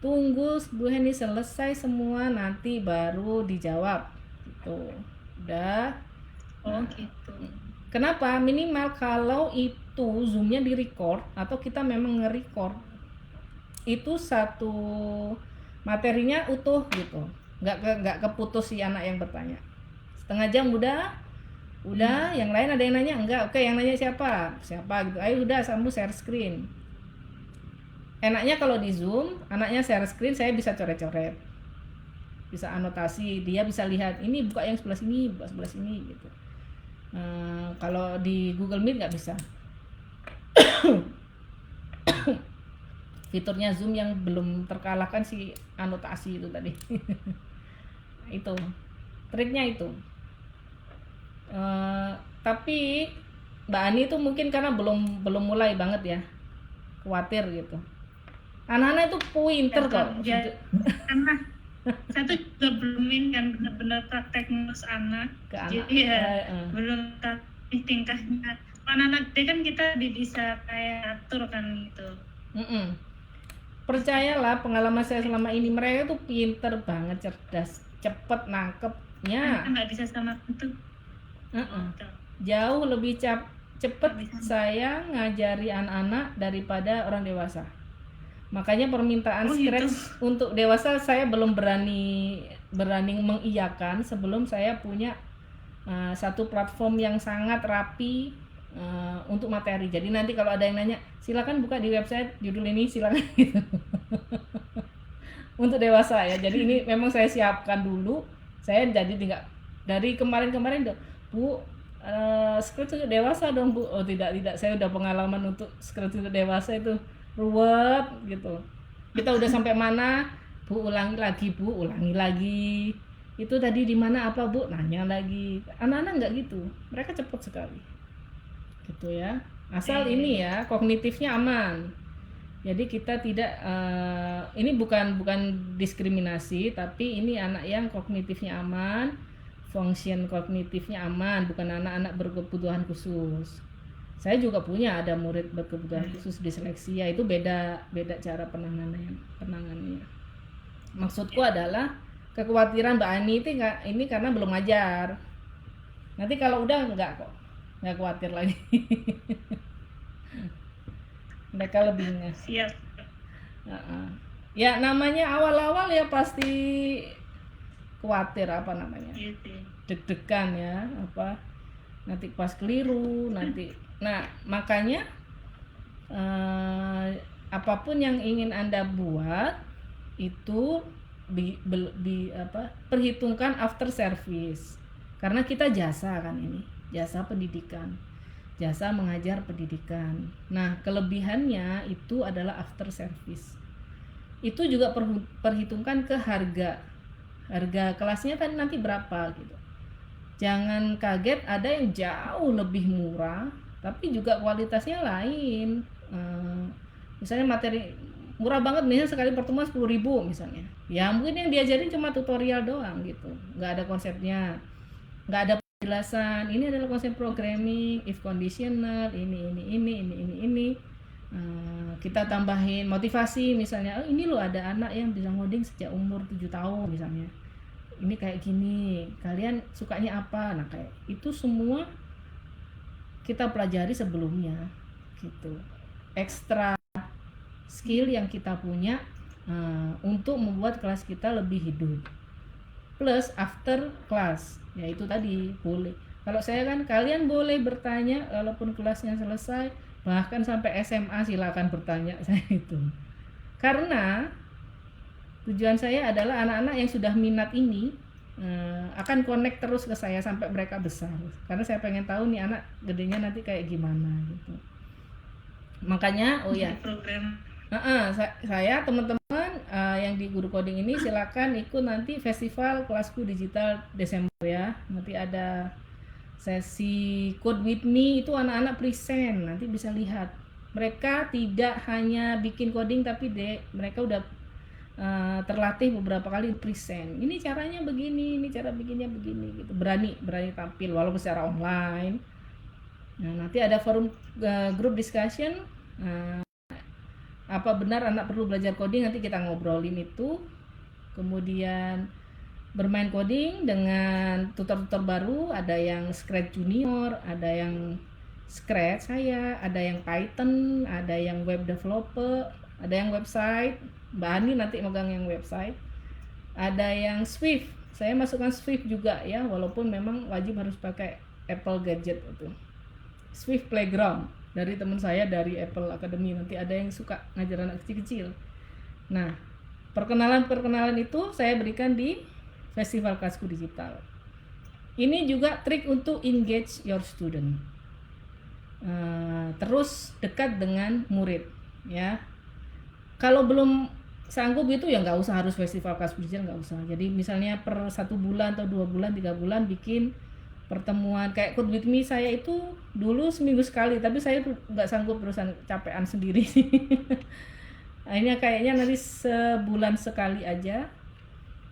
tunggu Bu Heni selesai semua nanti baru dijawab gitu. Udah. Oh gitu. Kenapa? Minimal kalau itu Zoom-nya di record atau kita memang nge-record itu satu materinya utuh gitu, nggak keputus si anak yang bertanya. Setengah jam udah yang lain ada yang nanya enggak, oke yang nanya siapa gitu, ayo udah sambil share screen. Enaknya kalau di Zoom anaknya share screen, saya bisa coret-coret, bisa anotasi, dia bisa lihat ini buka yang sebelah sini, buka sebelah sini gitu. Kalau di Google Meet nggak bisa. Fiturnya Zoom yang belum terkalahkan si anotasi itu tadi. Itu triknya itu. Tapi Mbak Ani itu mungkin karena belum mulai banget ya, khawatir gitu. Anak-anak itu pinter kok. Karena saya tuh juga belum kan benar-benar praktek ngurus anak. Ke anak. Jadi ya belum tahu tingkahnya. Anak-anak dia kan kita bisa kayak atur kan gitu. Percayalah, pengalaman saya selama ini, mereka tuh pinter banget, cerdas, cepet nangkepnya. Nggak bisa sama itu. Jauh lebih cepet saya ngajari anak-anak daripada orang dewasa. Makanya permintaan Scratch untuk dewasa saya belum berani mengiyakan sebelum saya punya satu platform yang sangat rapi untuk materi. Jadi nanti kalau ada yang nanya, silakan buka di website judul ini, silakan gitu. Untuk dewasa ya. Jadi ini memang saya siapkan dulu. Saya jadi tidak dari kemarin Bu, Scratch untuk dewasa dong Bu. Oh tidak, saya udah pengalaman untuk Scratch untuk dewasa itu ruwet gitu. Kita udah sampai mana? Bu, ulangi lagi. Itu tadi di mana apa Bu? Nanya lagi. Anak-anak nggak gitu. Mereka cepat sekali. Gitu ya. Asal ini ya kognitifnya aman. Jadi kita tidak ini bukan diskriminasi, tapi ini anak yang kognitifnya aman, function kognitifnya aman, bukan anak-anak berkebutuhan khusus. Saya juga punya ada murid berkebutuhan khusus disleksia, itu beda cara penanganannya. Maksudku adalah kekhawatiran Mbak Ani itu ini karena belum ngajar. Nanti kalau udah nggak khawatir lagi. Mereka lebih siap. Ya namanya awal-awal ya pasti khawatir, apa namanya, deg-degan ya, apa nanti pas keliru nanti. Nah makanya apapun yang ingin Anda buat itu perhitungkan after service, karena kita jasa kan, ini jasa pendidikan, jasa mengajar pendidikan. Nah kelebihannya itu adalah after service. Itu juga perhitungkan ke harga kelasnya kan nanti berapa gitu. Jangan kaget ada yang jauh lebih murah tapi juga kualitasnya lain. Misalnya materi murah banget, misalnya sekali pertemuan 10.000 misalnya. Ya mungkin yang diajarin cuma tutorial doang gitu, nggak ada konsepnya, nggak ada penjelasan. Ini adalah konsep programming, if conditional, ini. Kita tambahin motivasi misalnya, ini loh ada anak yang bisa ngoding sejak umur 7 tahun misalnya, ini kayak gini, kalian sukanya apa. Nah kayak itu semua kita pelajari sebelumnya gitu, ekstra skill yang kita punya untuk membuat kelas kita lebih hidup. Plus after class, yaitu tadi boleh, kalau saya kan kalian boleh bertanya walaupun kelasnya selesai, bahkan sampai SMA silakan bertanya saya itu. Karena tujuan saya adalah anak-anak yang sudah minat ini akan connect terus ke saya sampai mereka besar. Karena saya pengen tahu nih anak gedenya nanti kayak gimana gitu. Makanya program. Saya teman-teman yang di Guru Coding ini silakan ikut nanti festival kelasku digital Desember ya. Nanti ada sesi Code with Me, itu anak-anak present, nanti bisa lihat. Mereka tidak hanya bikin coding tapi mereka udah terlatih beberapa kali present. Ini caranya begini, ini cara bikinnya begini gitu. Berani tampil walaupun secara online. Nah, nanti ada forum group discussion. Apa benar anak perlu belajar coding, nanti kita ngobrolin itu. Kemudian bermain coding dengan tutor-tutor baru, ada yang Scratch Junior, ada yang Scratch saya, ada yang Python, ada yang web developer, Ada yang website, Mbak Ani nanti megang yang website. Ada yang Swift, saya masukkan Swift juga ya, walaupun memang wajib harus pakai Apple Gadget itu. Swift Playground dari teman saya dari Apple Academy, nanti ada yang suka ngajar anak kecil-kecil. Nah, perkenalan itu saya berikan di Festival Kelasku Digital. Ini juga trik untuk engage your student. Terus dekat dengan murid ya. Kalau belum sanggup itu ya nggak usah harus Festival Kelasku Digital, nggak usah. Jadi misalnya per 1 bulan atau 2 bulan 3 bulan bikin pertemuan kayak Code with Me. Saya itu dulu seminggu sekali, tapi saya tuh nggak sanggup, terusan capean sendiri. Akhirnya kayaknya nanti sebulan sekali aja,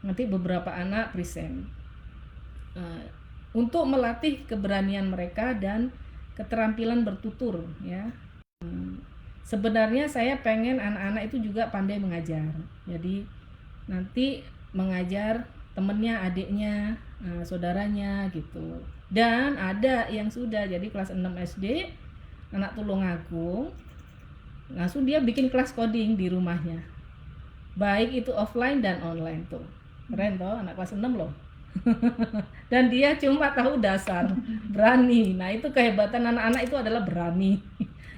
nanti beberapa anak present untuk melatih keberanian mereka dan keterampilan bertutur ya. Sebenarnya saya pengen anak-anak itu juga pandai mengajar, jadi nanti mengajar temennya, adiknya, saudaranya gitu. Dan ada yang sudah jadi kelas 6 SD, anak Tulungagung, langsung dia bikin kelas coding di rumahnya, baik itu offline dan online tuh. Keren toh, anak kelas 6 loh. Dan dia cuma tahu dasar, berani. Nah itu kehebatan anak-anak itu adalah berani.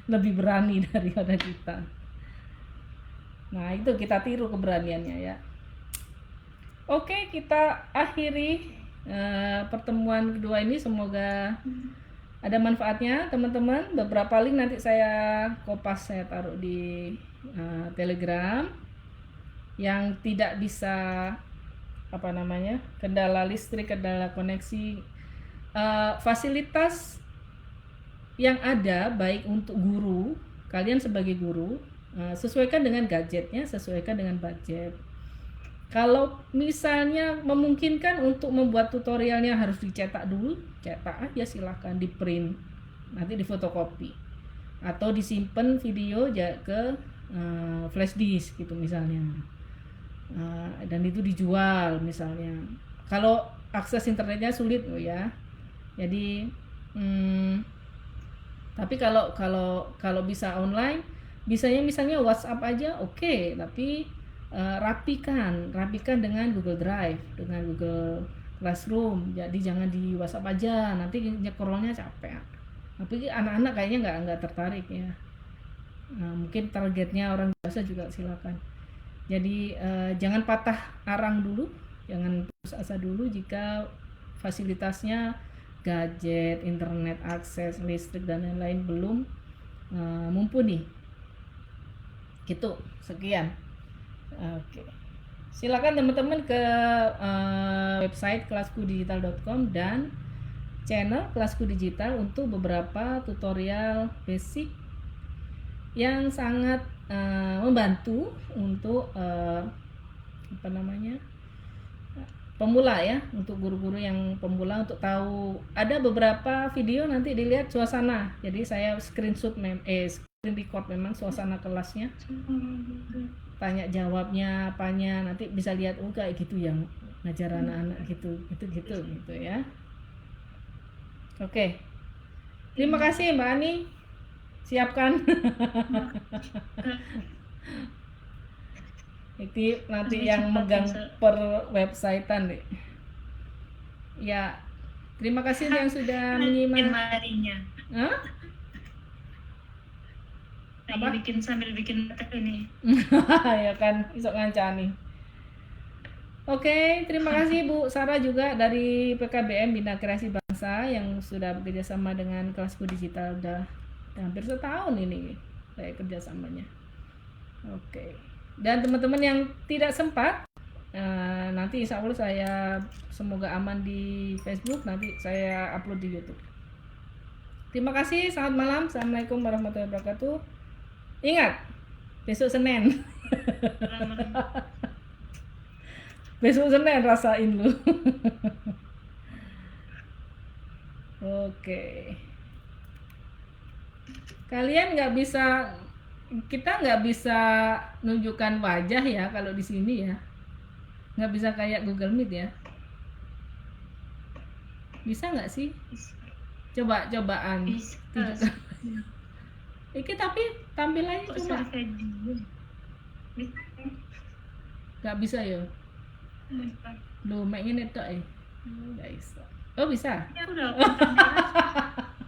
Lebih berani daripada kita. Nah itu kita tiru keberaniannya ya. Oke, kita akhiri pertemuan kedua ini. Semoga ada manfaatnya teman-teman. Beberapa link nanti saya kopas, saya taruh di Telegram. Yang tidak bisa kendala listrik, kendala koneksi, fasilitas yang ada baik untuk guru, kalian sebagai guru, sesuaikan dengan gadgetnya, sesuaikan dengan budget. Kalau misalnya memungkinkan untuk membuat tutorialnya harus dicetak dulu, cetak aja, silahkan di print, nanti di fotokopi atau disimpan video ke flash disk gitu misalnya, dan itu dijual misalnya. Kalau akses internetnya sulit ya, jadi tapi kalau bisa online, bisanya misalnya WhatsApp aja oke, tapi rapikan dengan Google Drive, dengan Google Classroom. Jadi jangan di WhatsApp aja, nanti nyekrolnya capek. Tapi anak-anak kayaknya nggak tertarik ya. Mungkin targetnya orang dewasa juga silakan. Jadi jangan patah arang dulu, jangan putus asa dulu jika fasilitasnya, gadget, internet, akses, listrik dan lain-lain belum mumpuni. Gitu, sekian. Oke. Silakan teman-teman ke website kelaskudigital.com dan channel Kelasku Digital untuk beberapa tutorial basic yang sangat membantu untuk pemula ya, untuk guru-guru yang pemula untuk tahu. Ada beberapa video nanti dilihat suasana. Jadi saya screen record memang suasana kelasnya. Tanya jawabnya apanya, nanti bisa lihat kayak gitu yang ngajar anak-anak gitu ya. Oke. Terima kasih Mbak Ani. Siapkan. Itu nanti yang megang per websitean deh. Ya, terima kasih yang sudah menyimak. Harinya. Hah? Apa? Sambil bikin ini. Ya kan, isok ngancani. Oke, terima kasih Bu Sarah juga dari PKBM Bina Kreasi Bangsa yang sudah bekerja sama dengan Kelasku Digital udah hampir setahun ini saya kerjasamanya. Oke. Dan teman-teman yang tidak sempat, nanti insya Allah saya semoga aman di Facebook, nanti saya upload di YouTube. Terima kasih, selamat malam, assalamualaikum warahmatullahi wabarakatuh. Ingat, besok Senin. Besok Senin rasain lu. Oke. Kalian kita nggak bisa nunjukkan wajah ya kalau di sini ya, nggak bisa kayak Google Meet ya. Bisa nggak sih? Cobaan. Bisa. Iki tapi tampilannya cuma Bisa kan? Nggak bisa ya? Bisa. Loh, mek ngene tok nggak bisa. Oh bisa? Ya udah kontak merah.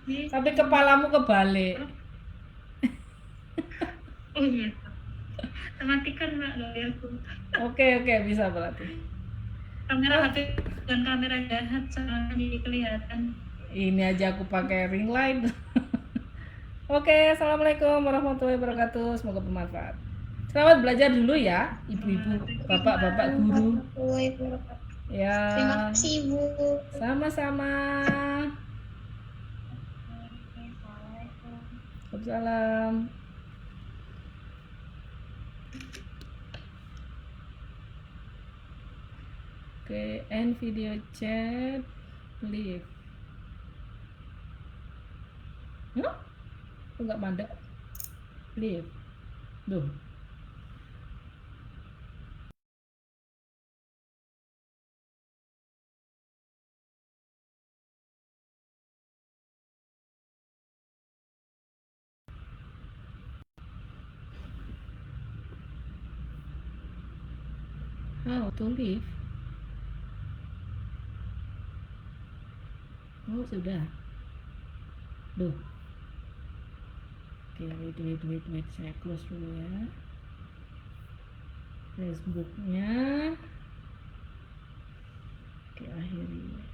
Bisa. Tapi kepalamu kebalik. Oh iya. Matikan Mbak layarku. Oke, bisa berarti. Kamera HP dan kamera jahat soalnya jadi kelihatan. Ini aja aku pakai ring light. Oke, assalamualaikum warahmatullahi wabarakatuh. Semoga bermanfaat. Selamat belajar dulu ya, ibu-ibu, bapak-bapak guru. Ya, Terima kasih Ibu. sama-sama. Waalaikumsalam. Oke, end video chat. Leave. Hah? Kok nggak mandek? Leave. Duh. How to leave? Oh, sudah. Duh. Oke, wait. Saya close dulu ya. Facebooknya. Oke, akhiri.